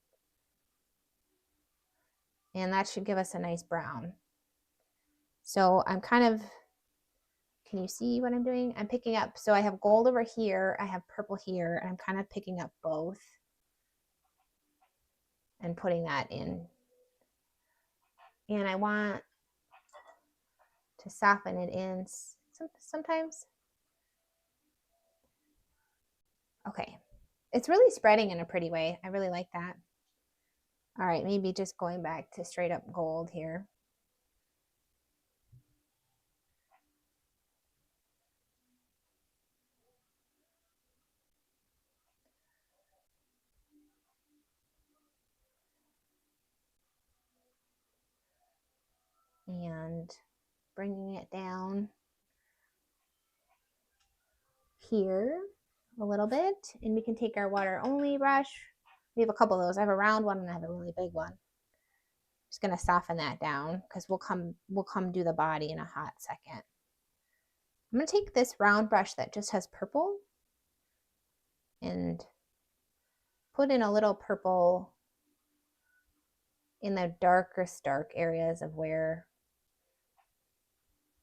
And that should give us a nice brown. So I'm kind of, can you see what I'm doing? I'm picking up, so I have gold over here, I have purple here, and I'm kind of picking up both and putting that in. And I want to soften it in sometimes. Okay, it's really spreading in a pretty way. I really like that. All right, maybe just going back to straight up gold here. And bringing it down here a little bit, and we can take our water only brush. We have a couple of those. I have a round one and I have a really big one. Just gonna soften that down because we'll come do the body in a hot second. I'm gonna take this round brush that just has purple and put in a little purple in the darkest dark areas of where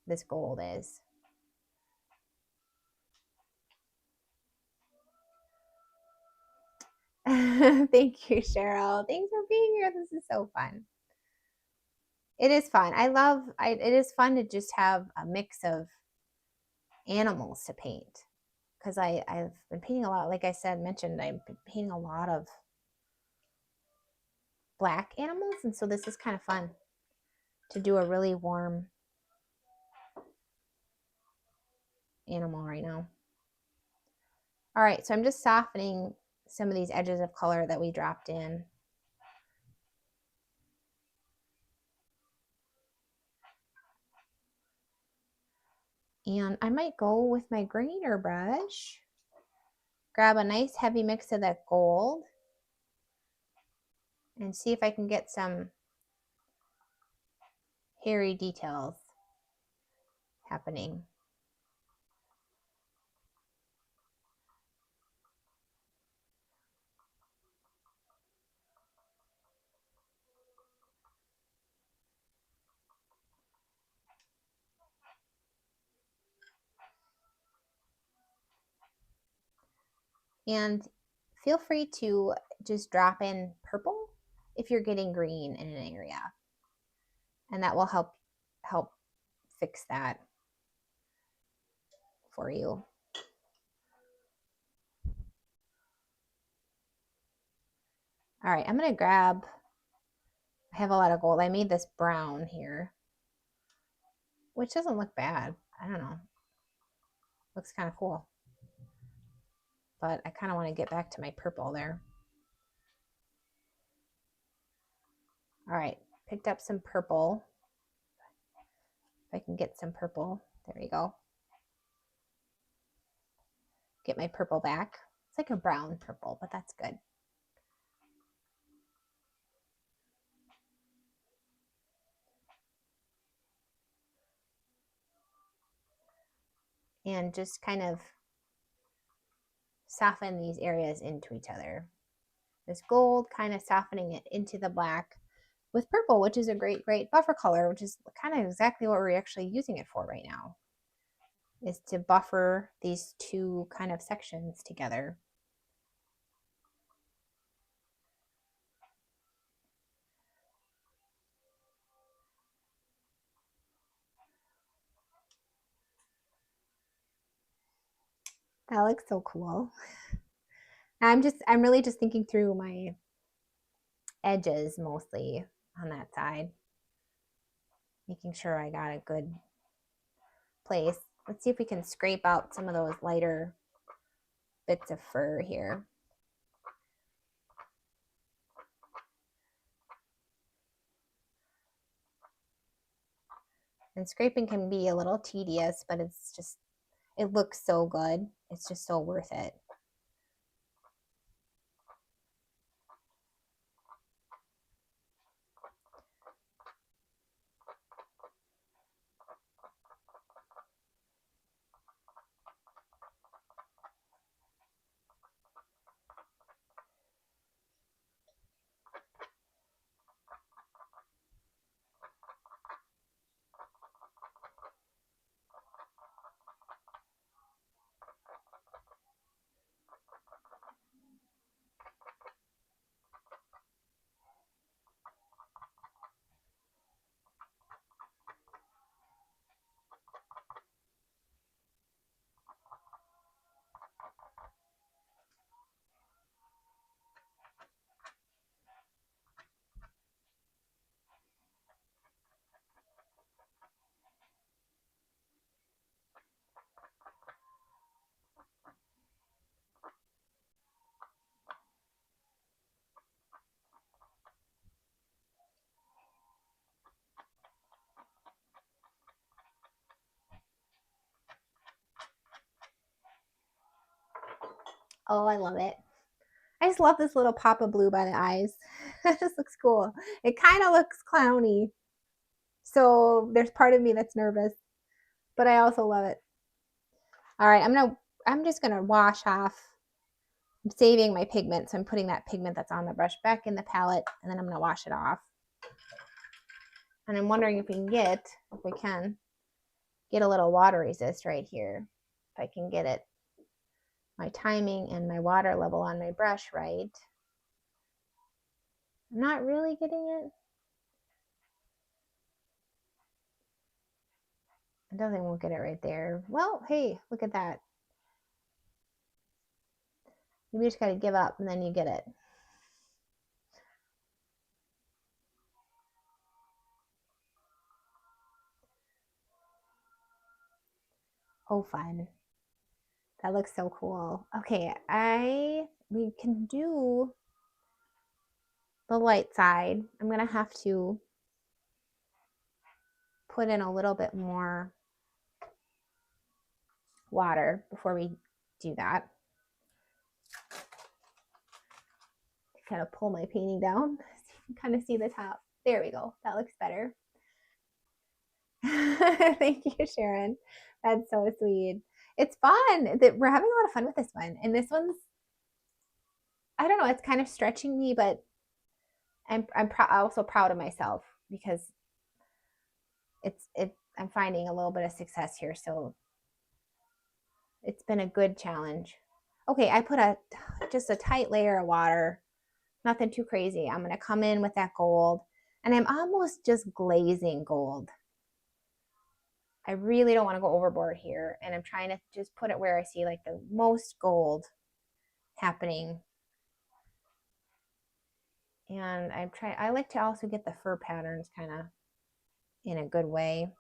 this gold is. Thank you, Cheryl. Thanks for being here. This is so fun. It is fun. It is fun to just have a mix of animals to paint, because I've been painting a lot, like I mentioned, I've been painting a lot of black animals, and so this is kind of fun to do a really warm animal right now. All right, so I'm just softening some of these edges of color that we dropped in. And I might go with my grainer brush, grab a nice heavy mix of that gold, and see if I can get some hairy details happening. And feel free to just drop in purple if you're getting green in an area, and that will help fix that for you. All right, I'm gonna grab, I have a lot of gold. I made this brown here, which doesn't look bad. I don't know, looks kind of cool, but I kind of want to get back to my purple there. All right, picked up some purple. If I can get some purple, there you go. Get my purple back. It's like a brown purple, but that's good. And just kind of soften these areas into each other. This gold kind of softening it into the black with purple, which is a great buffer color, which is kind of exactly what we're actually using it for right now, is to buffer these two kind of sections together. That looks so cool. I'm really just thinking through my edges mostly. on that side, making sure I got a good place. Let's see if we can scrape out some of those lighter bits of fur here. And scraping can be a little tedious, but it's just, it looks so good. It's just so worth it. Oh, I love it. I just love this little pop of blue by the eyes. It just looks cool. It kind of looks clowny. So there's part of me that's nervous, but I also love it. All right, I'm just gonna wash off. I'm saving my pigment, so I'm putting that pigment that's on the brush back in the palette, and then I'm gonna wash it off. And I'm wondering if we can get a little water resist right here. If I can get it, my timing and my water level on my brush right. I'm not really getting it. I definitely won't get it right there. Well, hey, look at that. You just gotta give up and then you get it. Oh, fun. That looks so cool. Okay, we can do the light side. I'm gonna have to put in a little bit more water before we do that. Kind of pull my painting down so you can kind of see the top. There we go. That looks better. Thank you, Sharon. That's so sweet. It's fun. We're having a lot of fun with this one. And this one's, I don't know, it's kind of stretching me, but I'm also proud of myself because I'm finding a little bit of success here. So it's been a good challenge. Okay, I put just a tight layer of water, nothing too crazy. I'm going to come in with that gold, and I'm almost just glazing gold. I really don't want to go overboard here, and I'm trying to just put it where I see like the most gold happening. And I like to also get the fur patterns kind of in a good way.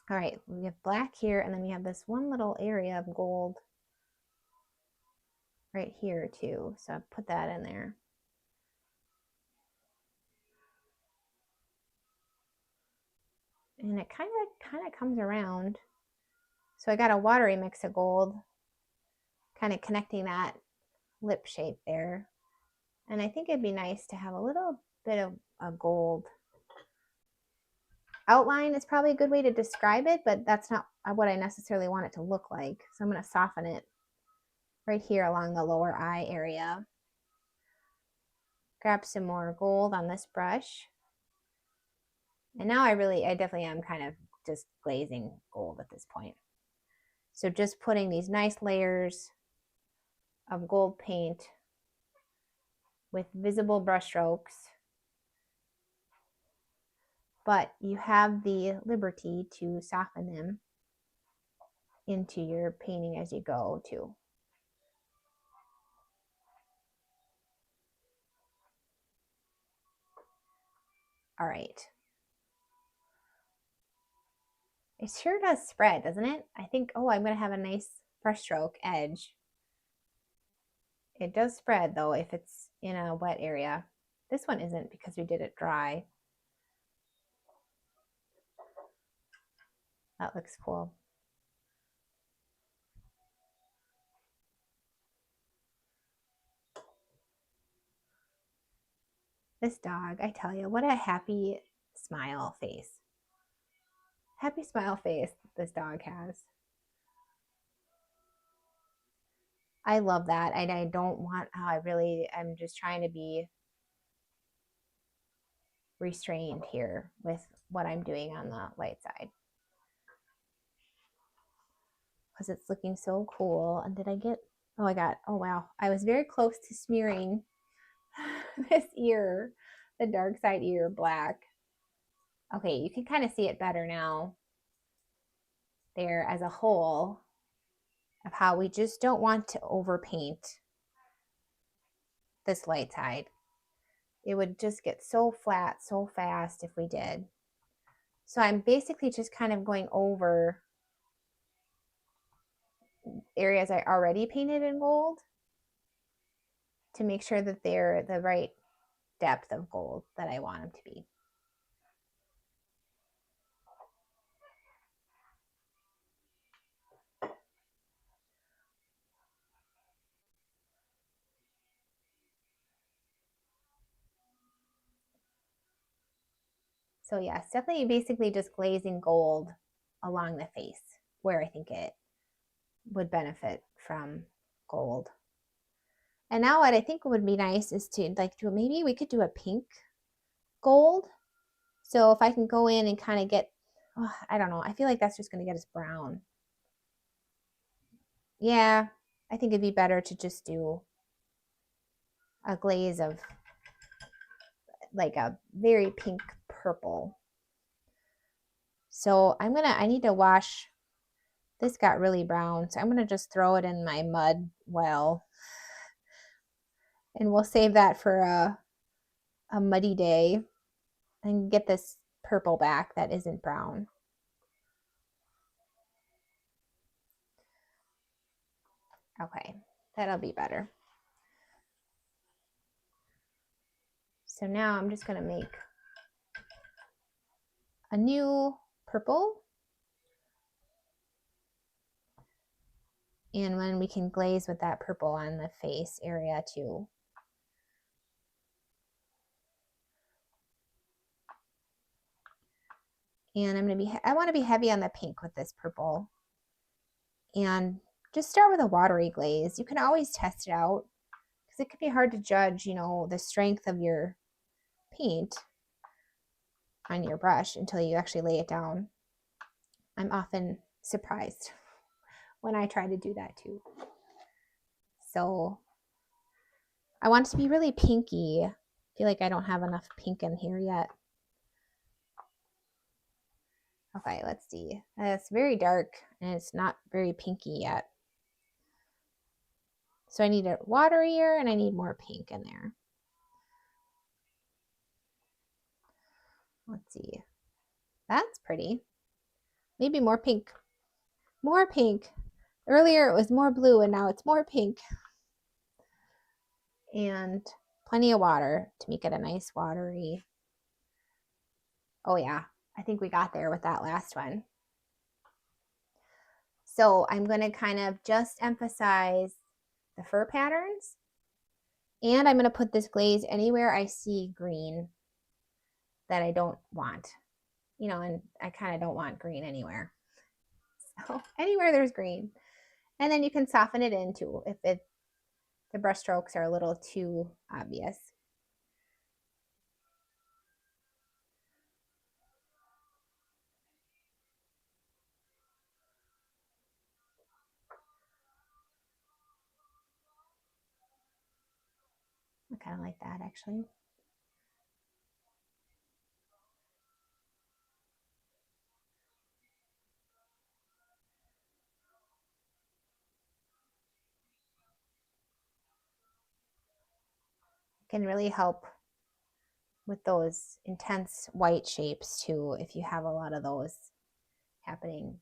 All right, we have black here, and then we have this one little area of gold right here too. So I put that in there. And it kind of comes around. So I got a watery mix of gold, kind of connecting that lip shape there. And I think it'd be nice to have a little bit of a gold outline. Is probably a good way to describe it, but that's not what I necessarily want it to look like. So I'm going to soften it right here along the lower eye area. Grab some more gold on this brush. And now I definitely am kind of just glazing gold at this point. So just putting these nice layers of gold paint with visible brush strokes, but you have the liberty to soften them into your painting as you go too. All right. It sure does spread, doesn't it? I think, oh, I'm going to have a nice brushstroke edge. It does spread though if it's in a wet area. This one isn't because we did it dry. That looks cool. This dog, I tell you, what a happy smile face. Happy smile face this dog has. I love that. And I don't want, I'm just trying to be restrained here with what I'm doing on the light side. Because it's looking so cool. And did I get, oh, oh wow. I was very close to smearing this ear, the dark side ear, black. Okay, you can kind of see it better now there as a whole of how we just don't want to overpaint this light side. It would just get so flat so fast if we did. So I'm basically just kind of going over areas I already painted in gold to make sure that they're the right depth of gold that I want them to be. So yes, definitely basically just glazing gold along the face where I think it would benefit from gold. And now what I think would be nice is to maybe we could do a pink gold. So if I can go in and kind of get, oh, I don't know, I feel like that's just going to get us brown. Yeah, I think it'd be better to just do a glaze of like a very pink purple. So I need to wash, this got really brown, so I'm going to just throw it in my mud well. And we'll save that for a muddy day and get this purple back that isn't brown. Okay, that'll be better. So now I'm just going to make a new purple. And then we can glaze with that purple on the face area too. And I want to be heavy on the pink with this purple. And just start with a watery glaze. You can always test it out because it can be hard to judge, you know, the strength of your paint on your brush until you actually lay it down. I'm often surprised when I try to do that too. So I want it to be really pinky. I feel like I don't have enough pink in here yet. Okay, let's see. It's very dark and it's not very pinky yet. So I need it waterier and I need more pink in there. Let's see. That's pretty. Maybe more pink. More pink. Earlier it was more blue and now it's more pink. And plenty of water to make it a nice watery. Oh yeah, I think we got there with that last one. So I'm going to kind of just emphasize the fur patterns. And I'm going to put this glaze anywhere I see green that I don't want. You know, and I kind of don't want green anywhere. So anywhere there's green. And then you can soften it in too if the brush strokes are a little too obvious. I kind of like that actually. can really help with those intense white shapes too, if you have a lot of those happening.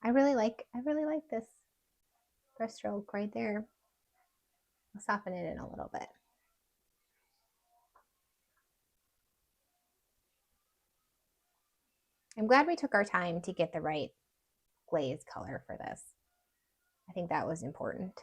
I really like this brush stroke right there. I'll soften it in a little bit. I'm glad we took our time to get the right glaze color for this. I think that was important.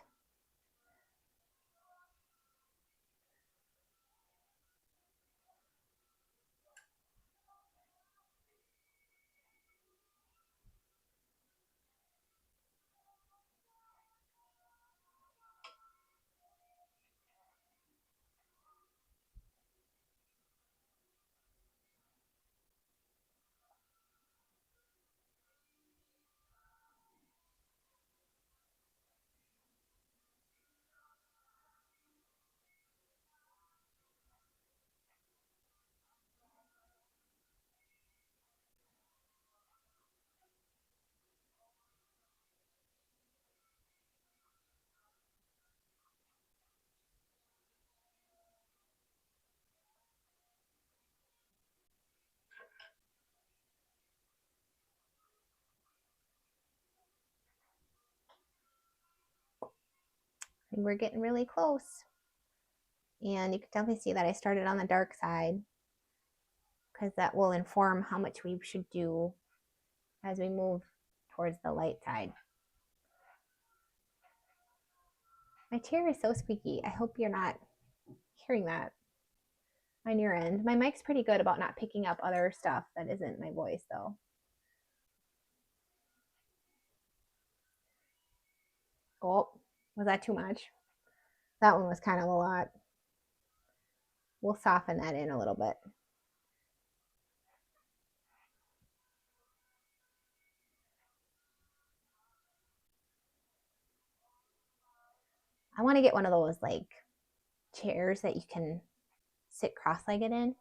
And we're getting really close. And you can definitely see that I started on the dark side, because that will inform how much we should do as we move towards the light side. My chair is so squeaky. I hope you're not hearing that on your end. My mic's pretty good about not picking up other stuff that isn't my voice though. Oh, was that too much? That one was kind of a lot. We'll soften that in a little bit. I want to get one of those like chairs that you can sit cross-legged in.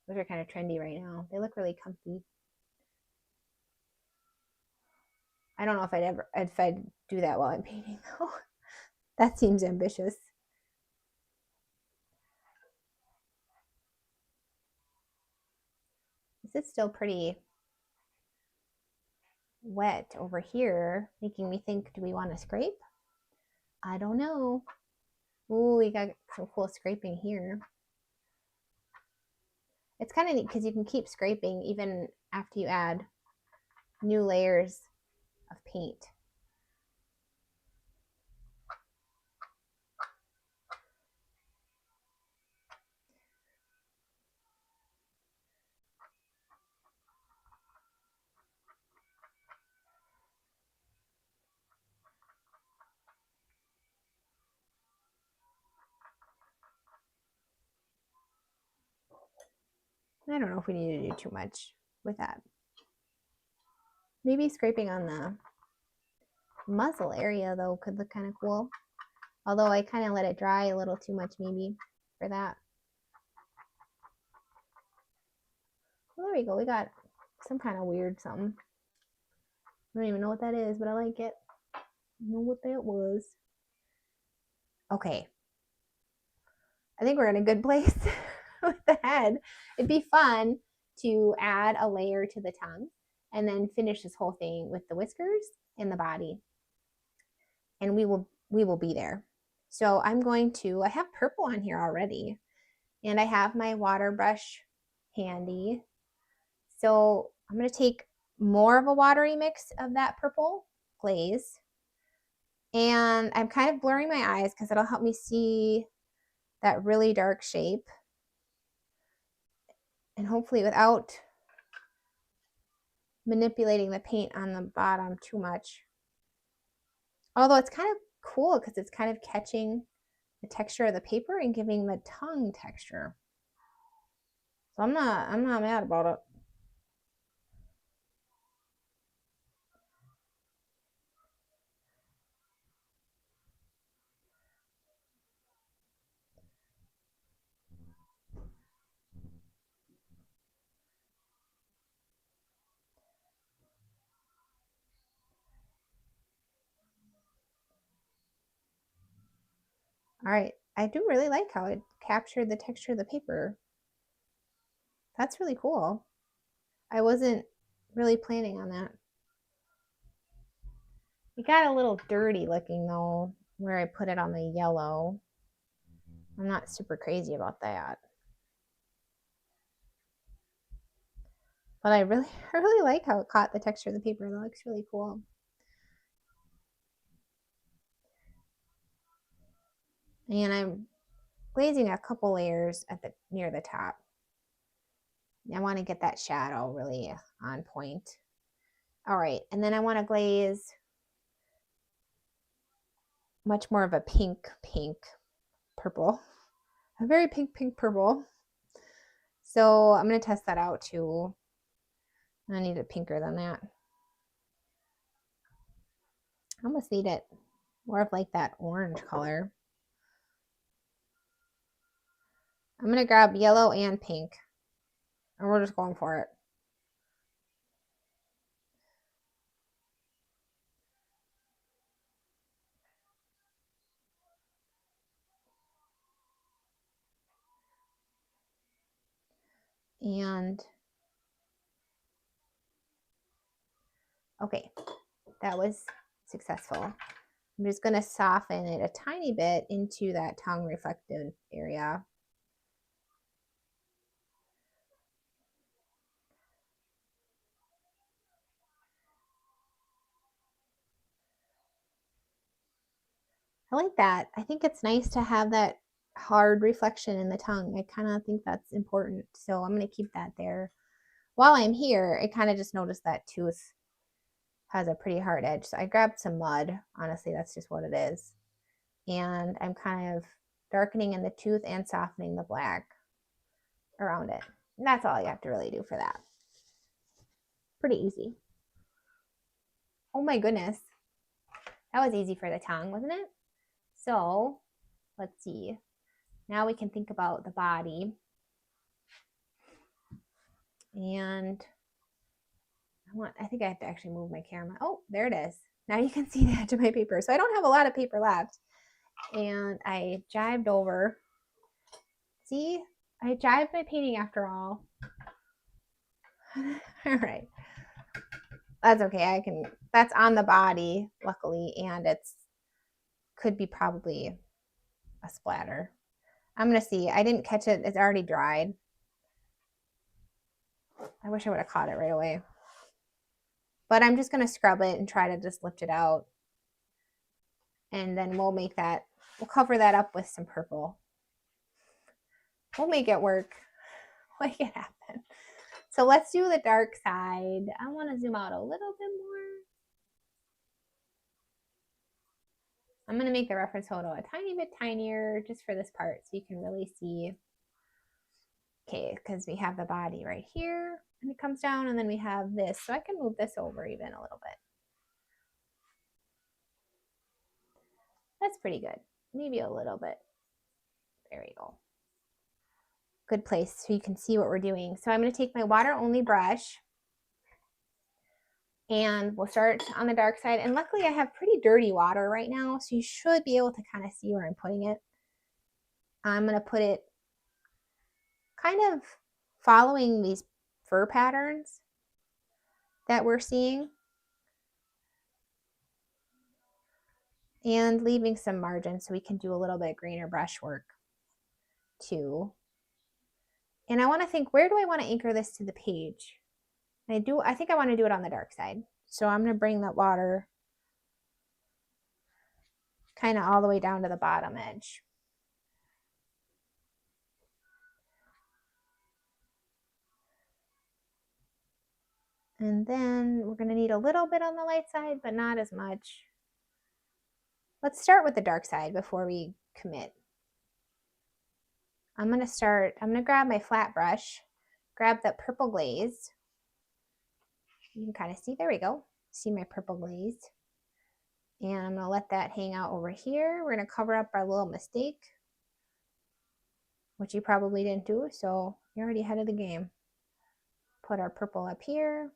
Those are kind of trendy right now. They look really comfy. I don't know if I'd do that while I'm painting though. That seems ambitious. This is still pretty wet over here, making me think, do we want to scrape? I don't know. Ooh, we got some cool scraping here. It's kind of neat because you can keep scraping even after you add new layers of paint. I don't know if we need to do too much with that. Maybe scraping on the muzzle area though could look kind of cool. Although I kind of let it dry a little too much maybe for that. Well, there we go. We got some kind of weird something. I don't even know what that is, but I like it. I don't know what that was. Okay. I think we're in a good place with the head. It'd be fun to add a layer to the tongue and then finish this whole thing with the whiskers and the body. And we will be there. So I'm going to, I have purple on here already, and I have my water brush handy. So I'm going to take more of a watery mix of that purple glaze. And I'm kind of blurring my eyes because it'll help me see that really dark shape. And hopefully without manipulating the paint on the bottom too much. Although it's kind of cool because it's kind of catching the texture of the paper and giving the tongue texture. So I'm not mad about it. All right, I do really like how it captured the texture of the paper. That's really cool. I wasn't really planning on that. It got a little dirty looking though, where I put it on the yellow. I'm not super crazy about that. But I really like how it caught the texture of the paper. That looks really cool. And I'm glazing a couple layers at the near the top. I want to get that shadow really on point. All right, and then I want to glaze much more of a pink purple, a very pink purple. So I'm going to test that out too. I need it pinker than that. I almost need it more of like that orange color. I'm going to grab yellow and pink, and we're just going for it. And okay, that was successful. I'm just going to soften it a tiny bit into that tongue reflective area. I like that. I think it's nice to have that hard reflection in the tongue. I kind of think that's important. So I'm going to keep that there. While I'm here, I kind of just noticed that tooth has a pretty hard edge. So I grabbed some mud. Honestly, that's just what it is. And I'm kind of darkening in the tooth and softening the black around it. And that's all you have to really do for that. Pretty easy. Oh my goodness. That was easy for the tongue, wasn't it? So let's see. Now we can think about the body. And I think I have to actually move my camera. Oh, there it is. Now you can see the edge of my paper. So I don't have a lot of paper left. And I jived over. See, I jived my painting after all. All right. That's okay. That's on the body, luckily, and it's could be probably a splatter. I'm going to see. I didn't catch it. It's already dried. I wish I would have caught it right away. But I'm just going to scrub it and try to just lift it out. And then we'll cover that up with some purple. We'll make it work. Make it happen. So let's do the dark side. I want to zoom out a little bit more. I'm going to make the reference photo a tiny bit tinier just for this part so you can really see. Okay, because we have the body right here and it comes down, and then we have this. So I can move this over even a little bit. That's pretty good. Maybe a little bit. There we go. Good place so you can see what we're doing. So I'm going to take my water only brush and we'll start on the dark side. And luckily I have pretty dirty water right now, so you should be able to kind of see where I'm putting it. I'm going to put it kind of following these fur patterns that we're seeing and leaving some margin so we can do a little bit greener brush work too. And I want to think, where do I want to anchor this to the page? I think I want to do it on the dark side. So I'm going to bring that water kind of all the way down to the bottom edge. And then we're going to need a little bit on the light side, but not as much. Let's start with the dark side before we commit. I'm going to grab my flat brush, grab that purple glaze. You can kind of see, there we go. See my purple glaze. And I'm going to let that hang out over here. We're going to cover up our little mistake, which you probably didn't do, so you're already ahead of the game. Put our purple up here.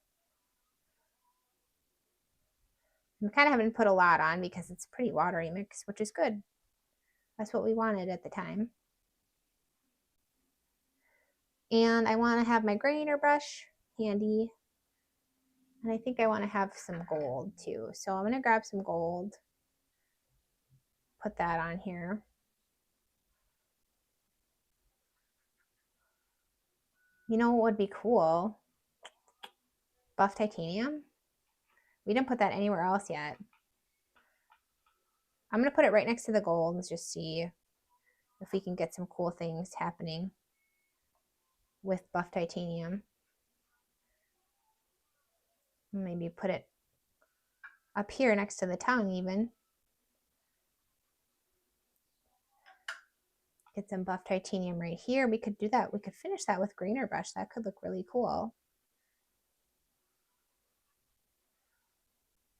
I kind of haven't put a lot on because it's pretty watery mix, which is good. That's what we wanted at the time. And I want to have my grainer brush handy. And I think I want to have some gold too. So I'm going to grab some gold, put that on here. You know what would be cool? Buff titanium. We didn't put that anywhere else yet. I'm going to put it right next to the gold and just see if we can get some cool things happening with buff titanium. Maybe put it up here next to the tongue even. Get some buff titanium right here. We could do that. We could finish that with grainer brush. That could look really cool.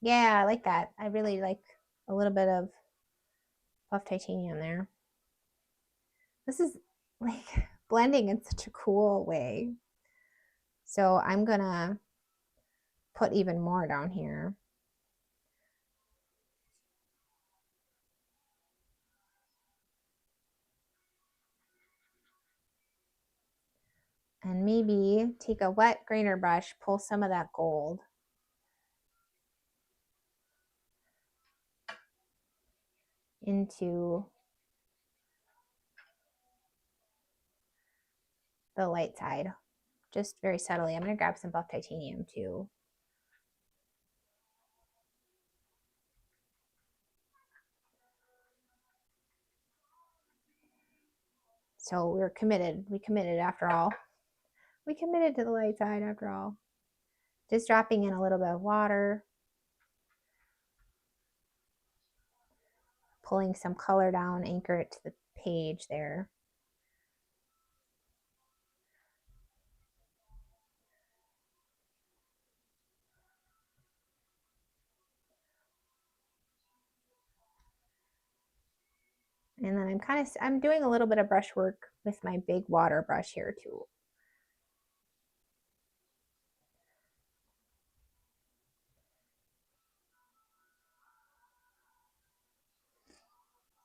Yeah, I like that. I really like a little bit of buff titanium there. This is like blending in such a cool way. So I'm gonna put even more down here. And maybe take a wet grainer brush, pull some of that gold. Into the light side, just very subtly. I'm gonna grab some buff titanium too. So we're committed. We committed after all. We committed to the light side after all. Just dropping in a little bit of water. Pulling some color down, anchor it to the page there. And then I'm doing a little bit of brush work with my big water brush here too.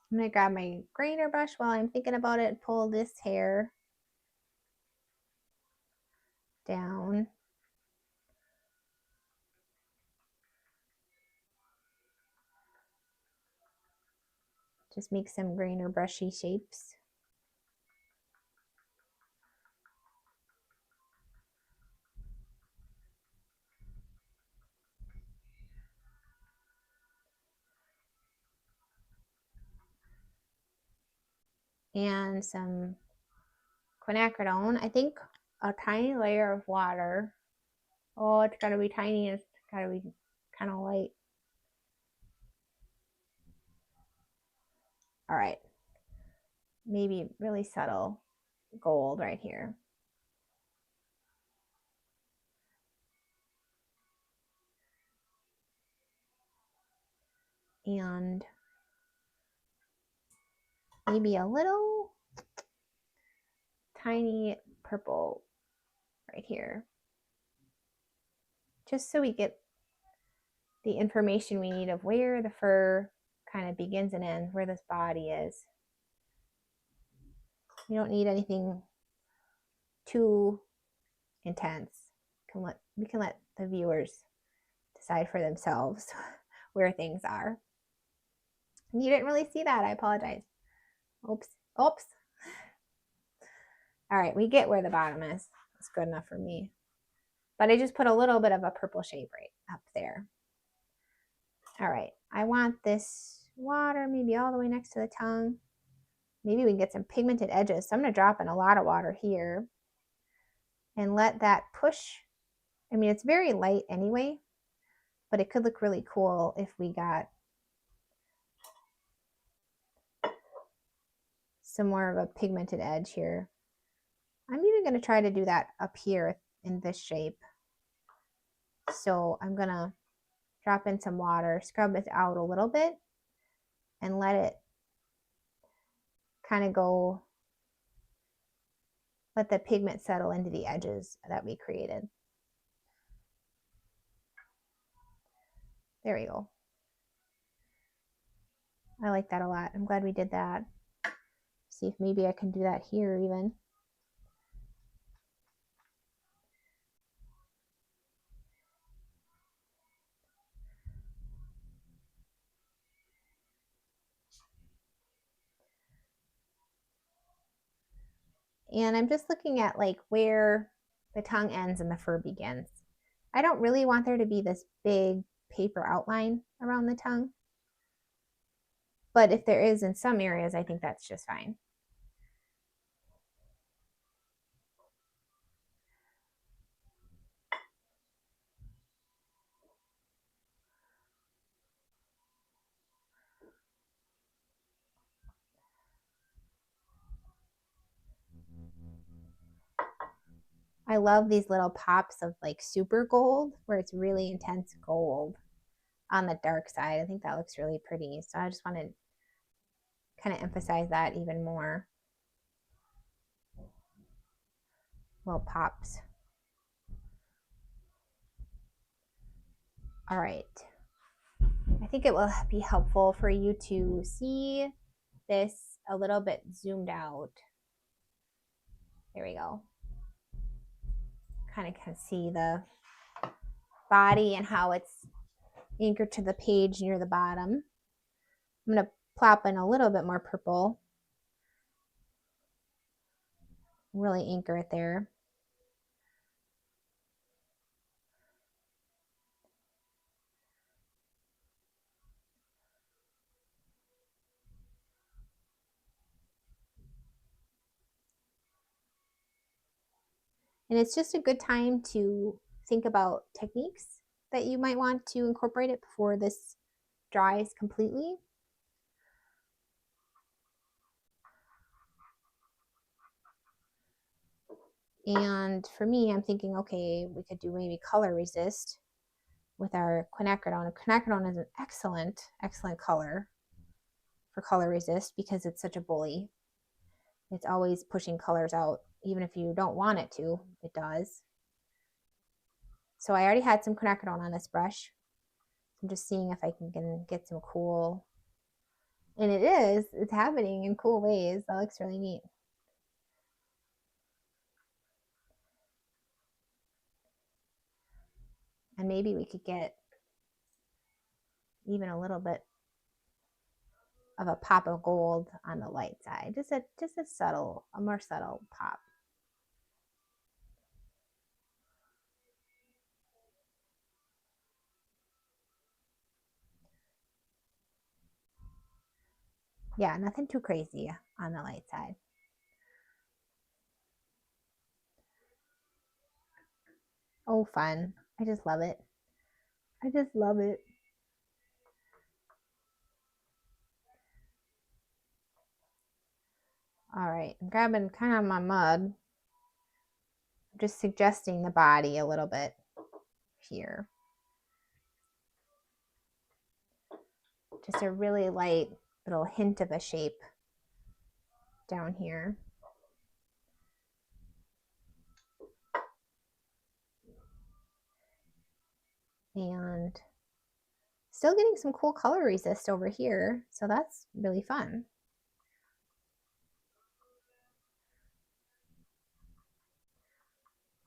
I'm gonna grab my grainer brush while I'm thinking about it, pull this hair down. Just make some grainer brushy shapes. And some quinacridone. I think a tiny layer of water. Oh, it's gotta be tiny. It's gotta be kind of light. All right. Maybe really subtle gold right here. And maybe a little tiny purple right here. Just so we get the information we need of where the fur kind of begins and ends, where this body is. You don't need anything too intense. We can let the viewers decide for themselves where things are. And you didn't really see that. I apologize. Oops. Oops. All right, we get where the bottom is. It's good enough for me. But I just put a little bit of a purple shade right up there. All right, I want this water maybe all the way next to the tongue. Maybe we can get some pigmented edges. So I'm going to drop in a lot of water here and let that push. I mean, it's very light anyway, but it could look really cool if we got some more of a pigmented edge here. I'm even going to try to do that up here in this shape. So I'm going to drop in some water, scrub it out a little bit, and let it kind of go, let the pigment settle into the edges that we created. There we go. I like that a lot. I'm glad we did that. See if maybe I can do that here even. And I'm just looking at like where the tongue ends and the fur begins. I don't really want there to be this big paper outline around the tongue. But if there is in some areas, I think that's just fine. I love these little pops of like super gold where it's really intense gold on the dark side. I think that looks really pretty. So I just want to kind of emphasize that even more. Little pops. All right. I think it will be helpful for you to see this a little bit zoomed out. There we go. Kind of can see the body and how it's anchored to the page near the bottom. I'm going to plop in a little bit more purple. Really anchor it there. And it's just a good time to think about techniques that you might want to incorporate it before this dries completely. And for me, I'm thinking, okay, we could do maybe color resist with our quinacridone. Quinacridone is an excellent, excellent color for color resist because it's such a bully. It's always pushing colors out, even if you don't want it to, it does. So I already had some quinacridone on this brush. I'm just seeing if I can get some cool, and it's happening in cool ways. That looks really neat. And maybe we could get even a little bit of a pop of gold on the light side. Just a subtle, a more subtle pop. Yeah, nothing too crazy on the light side. Oh, fun. I just love it. I just love it. All right, I'm grabbing kind of my mud. I'm just suggesting the body a little bit here. Just a really light little hint of a shape down here. And still getting some cool color resist over here, so that's really fun.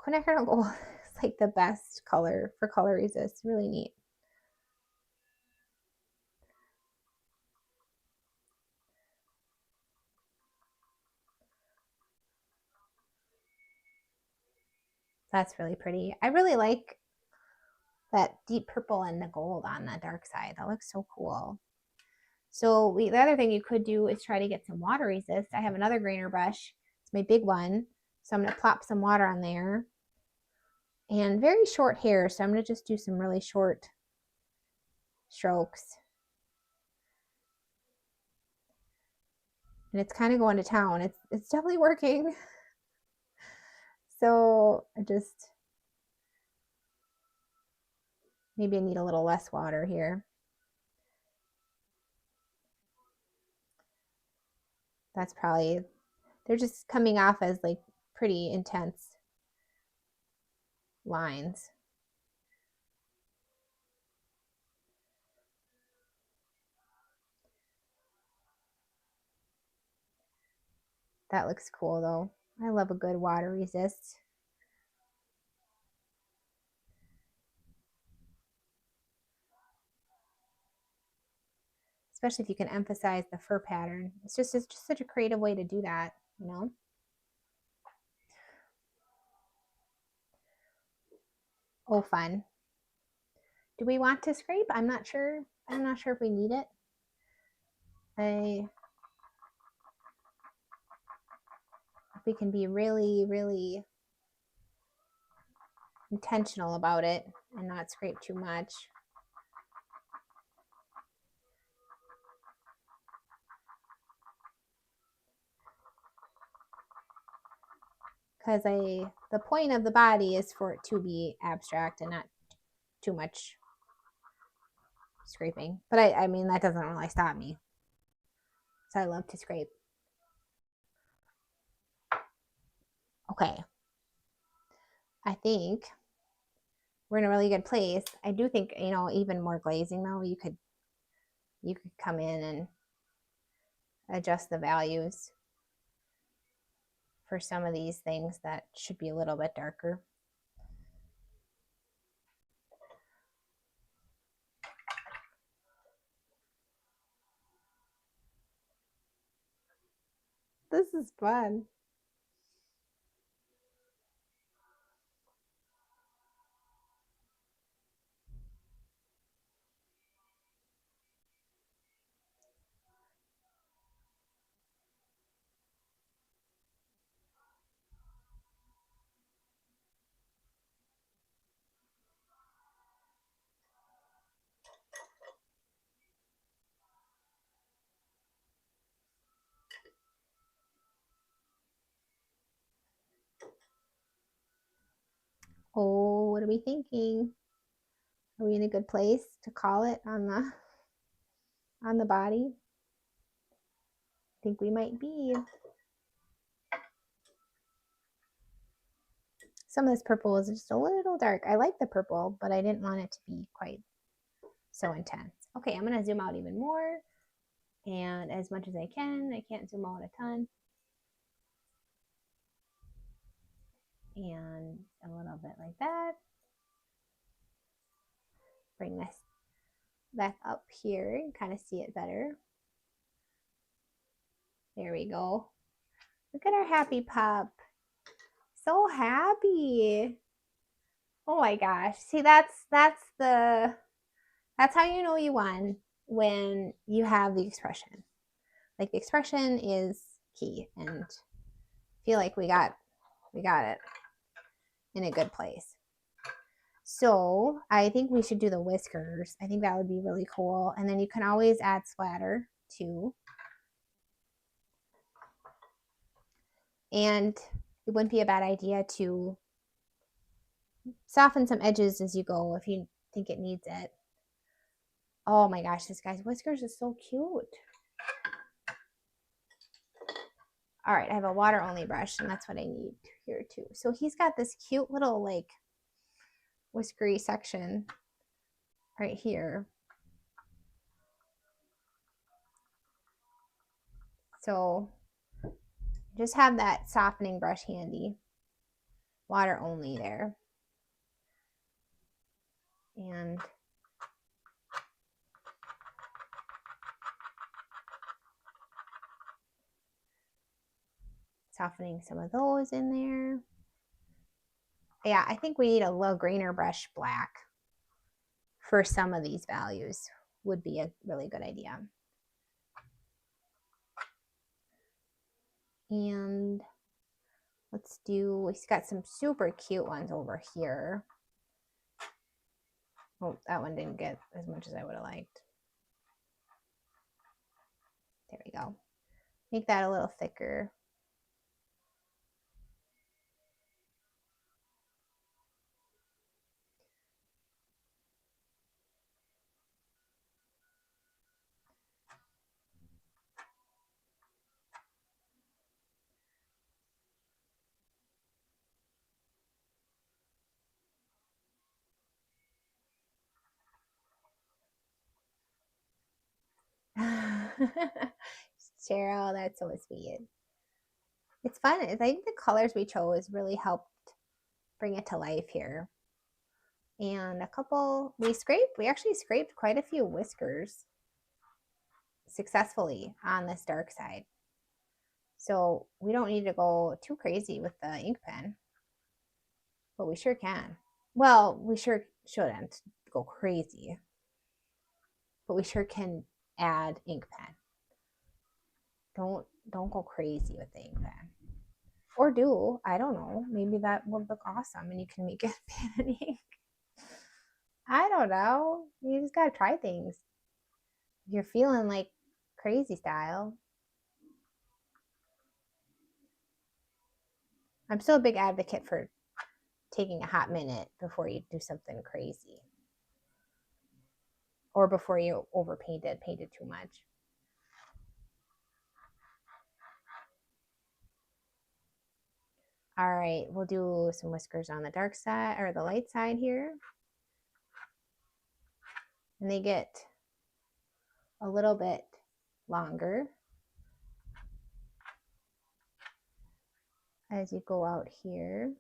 Quinacridone gold is like the best color for color resist. Really neat. That's really pretty. I really like that deep purple and the gold on the dark side. That looks so cool. So the other thing you could do is try to get some water resist. I have another grainer brush. It's my big one. So I'm going to plop some water on there. And very short hair. So I'm going to just do some really short strokes. And it's kind of going to town. It's definitely working. So I just, maybe I need a little less water here. That's probably, they're just coming off as like pretty intense lines. That looks cool though. I love a good water resist. Especially if you can emphasize the fur pattern. It's just such a creative way to do that, you know? Oh, fun. Do we want to scrape? I'm not sure. I'm not sure if we need it. If we can be really, really intentional about it and not scrape too much. Because the point of the body is for it to be abstract and not too much scraping. But I mean, that doesn't really stop me. So I love to scrape. Okay. I think we're in a really good place. I do think, you know, even more glazing though, you could come in and adjust the values for some of these things that should be a little bit darker. This is fun. Oh, what are we thinking? Are we in a good place to call it on the body? I think we might be. Some of this purple is just a little dark. I like the purple, but I didn't want it to be quite so intense. Okay, I'm gonna zoom out even more, and as much as I can. I can't zoom out a ton. And a little bit like that. Bring this back up here and kind of see it better. There we go. Look at our happy pup. So happy. Oh my gosh. See, that's how you know you won, when you have the expression. Like, the expression is key, and I feel like we got it in a good place. So I think we should do the whiskers. I think that would be really cool. And then you can always add splatter too. And it wouldn't be a bad idea to soften some edges as you go if you think it needs it. Oh my gosh, this guy's whiskers is so cute. All right, I have a water only brush, and that's what I need here too. So he's got this cute little like whiskery section right here. So just have that softening brush handy. Water only there. And softening some of those in there. Yeah, I think we need a little grainer brush black for some of these values. Would be a really good idea. And let's do, we've got some super cute ones over here. Oh, that one didn't get as much as I would have liked. There we go. Make that a little thicker. Cheryl, that's so sweet. It's fun. I think the colors we chose really helped bring it to life here. And a couple, we actually scraped quite a few whiskers successfully on this dark side. So we don't need to go too crazy with the ink pen, but we sure can. Well, we sure shouldn't go crazy, but we sure can add ink pen. Don't go crazy with the ink pen. Or do, I don't know. Maybe that would look awesome and you can make it pen and ink. I don't know. You just gotta try things. If you're feeling like crazy style. I'm still a big advocate for taking a hot minute before you do something crazy. Or before you painted too much. All right, we'll do some whiskers on the dark side or the light side here. And they get a little bit longer as you go out here.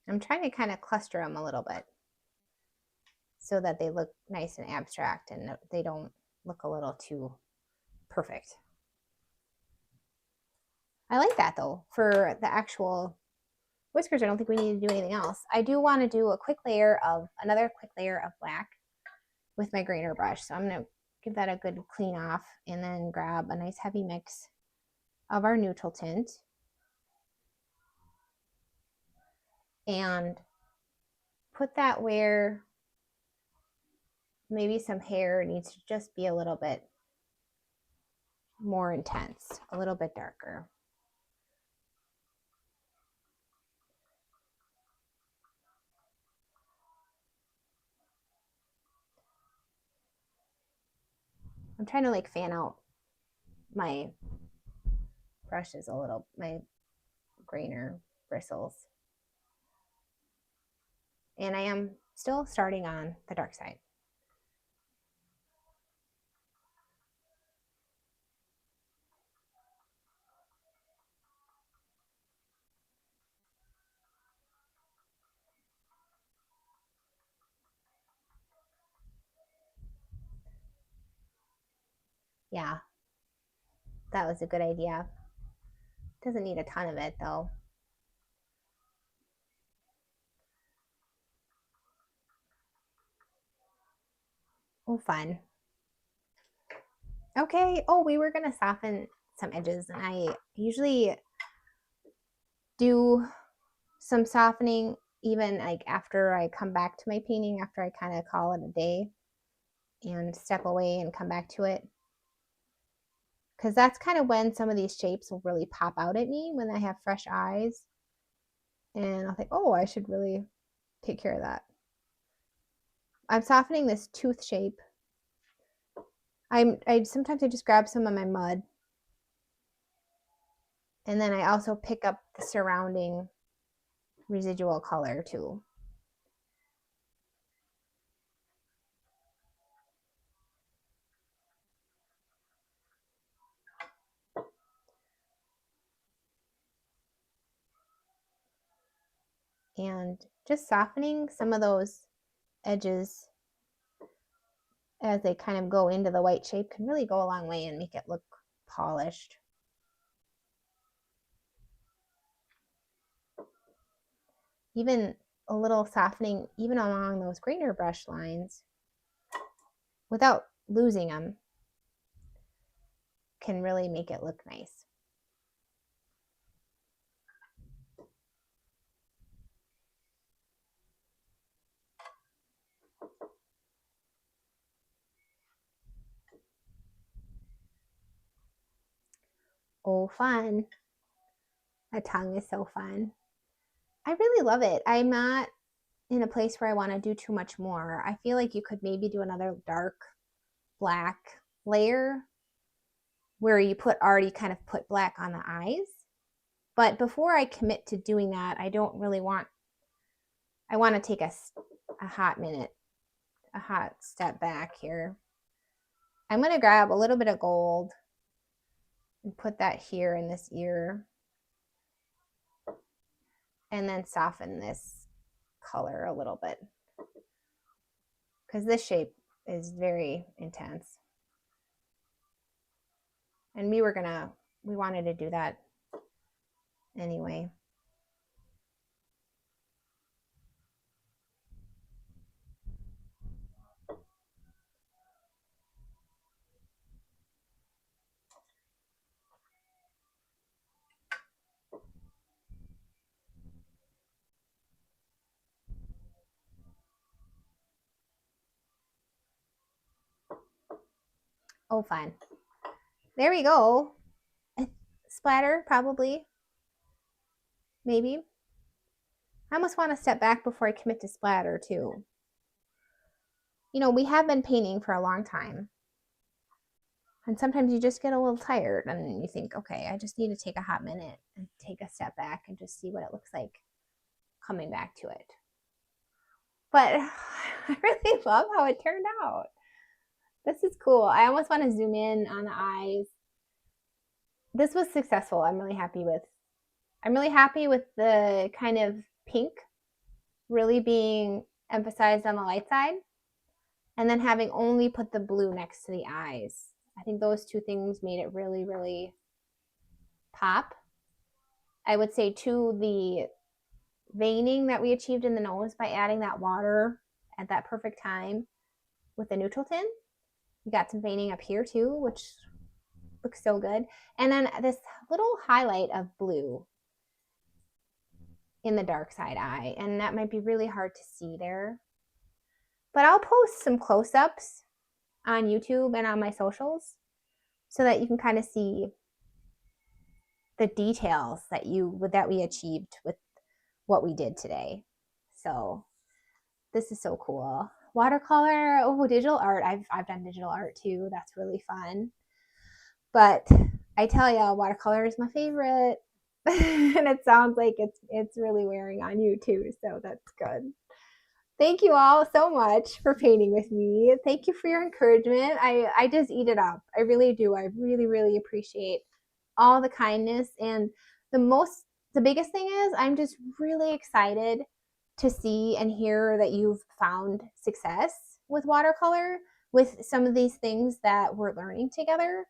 I'm trying to kind of cluster them a little bit so that they look nice and abstract and they don't look a little too perfect. I like that though. For the actual whiskers, I don't think we need to do anything else. I do want to do another quick layer of black with my grainer brush. So I'm going to give that a good clean off and then grab a nice heavy mix of our neutral tint and put that where maybe some hair needs to just be a little bit more intense, a little bit darker. I'm trying to like fan out my brushes a little, my grainer bristles. And I am still starting on the dark side. Yeah, that was a good idea. Doesn't need a ton of it though. Oh, fun. Okay. Oh, we were going to soften some edges, and I usually do some softening even like after I come back to my painting, after I kind of call it a day and step away and come back to it. Because that's kind of when some of these shapes will really pop out at me when I have fresh eyes. And I'll think, oh, I should really take care of that. I'm softening this tooth shape. Sometimes I just grab some of my mud. And then I also pick up the surrounding residual color too. And just softening some of those edges as they kind of go into the white shape can really go a long way and make it look polished. Even a little softening, even along those grainer brush lines, without losing them, can really make it look nice. Oh, fun. That tongue is so fun. I really love it. I'm not in a place where I want to do too much more. I feel like you could maybe do another dark black layer where you already kind of put black on the eyes. But before I commit to doing that, I want to take a hot minute, a hot step back here. I'm going to grab a little bit of gold and put that here in this ear. And then soften this color a little bit, because this shape is very intense. And we wanted to do that anyway. Oh, fine. There we go. Splatter, probably. Maybe. I almost want to step back before I commit to splatter, too. You know, we have been painting for a long time. And sometimes you just get a little tired and you think, okay, I just need to take a hot minute and take a step back and just see what it looks like coming back to it. But I really love how it turned out. This is cool. I almost want to zoom in on the eyes. This was successful. I'm really happy with the kind of pink really being emphasized on the light side, and then having only put the blue next to the eyes. I think those two things made it really, really pop. I would say too, the veining that we achieved in the nose by adding that water at that perfect time with the neutral tint. We got some veining up here too, which looks so good. And then this little highlight of blue in the dark side eye. And that might be really hard to see there. But I'll post some close-ups on YouTube and on my socials so that you can kind of see the details that we achieved with what we did today. So this is so cool. Watercolor, digital art. I've done digital art too. That's really fun. But I tell you, watercolor is my favorite. And it sounds like it's really wearing on you too, so that's good. Thank you all so much for painting with me. Thank you for your encouragement. I just eat it up. I really do. I really, really appreciate all the kindness. And the biggest thing is I'm just really excited to see and hear that you've found success with watercolor, with some of these things that we're learning together.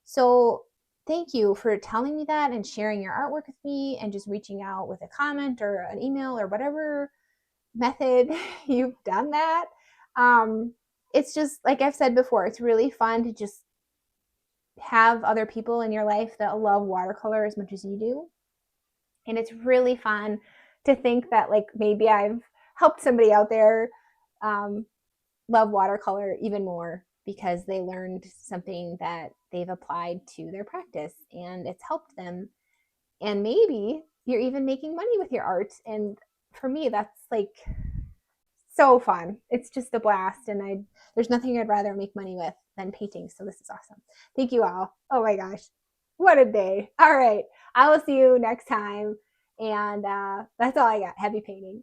So thank you for telling me that and sharing your artwork with me and just reaching out with a comment or an email or whatever method you've done that. It's just, like I've said before, it's really fun to just have other people in your life that love watercolor as much as you do. And it's really fun to think that like maybe I've helped somebody out there love watercolor even more because they learned something that they've applied to their practice and it's helped them. And maybe you're even making money with your art. And for me, that's like so fun. It's just a blast. And there's nothing I'd rather make money with than painting. So this is awesome. Thank you all. Oh my gosh. What a day. All right. I will see you next time. And that's all I got. Happy painting.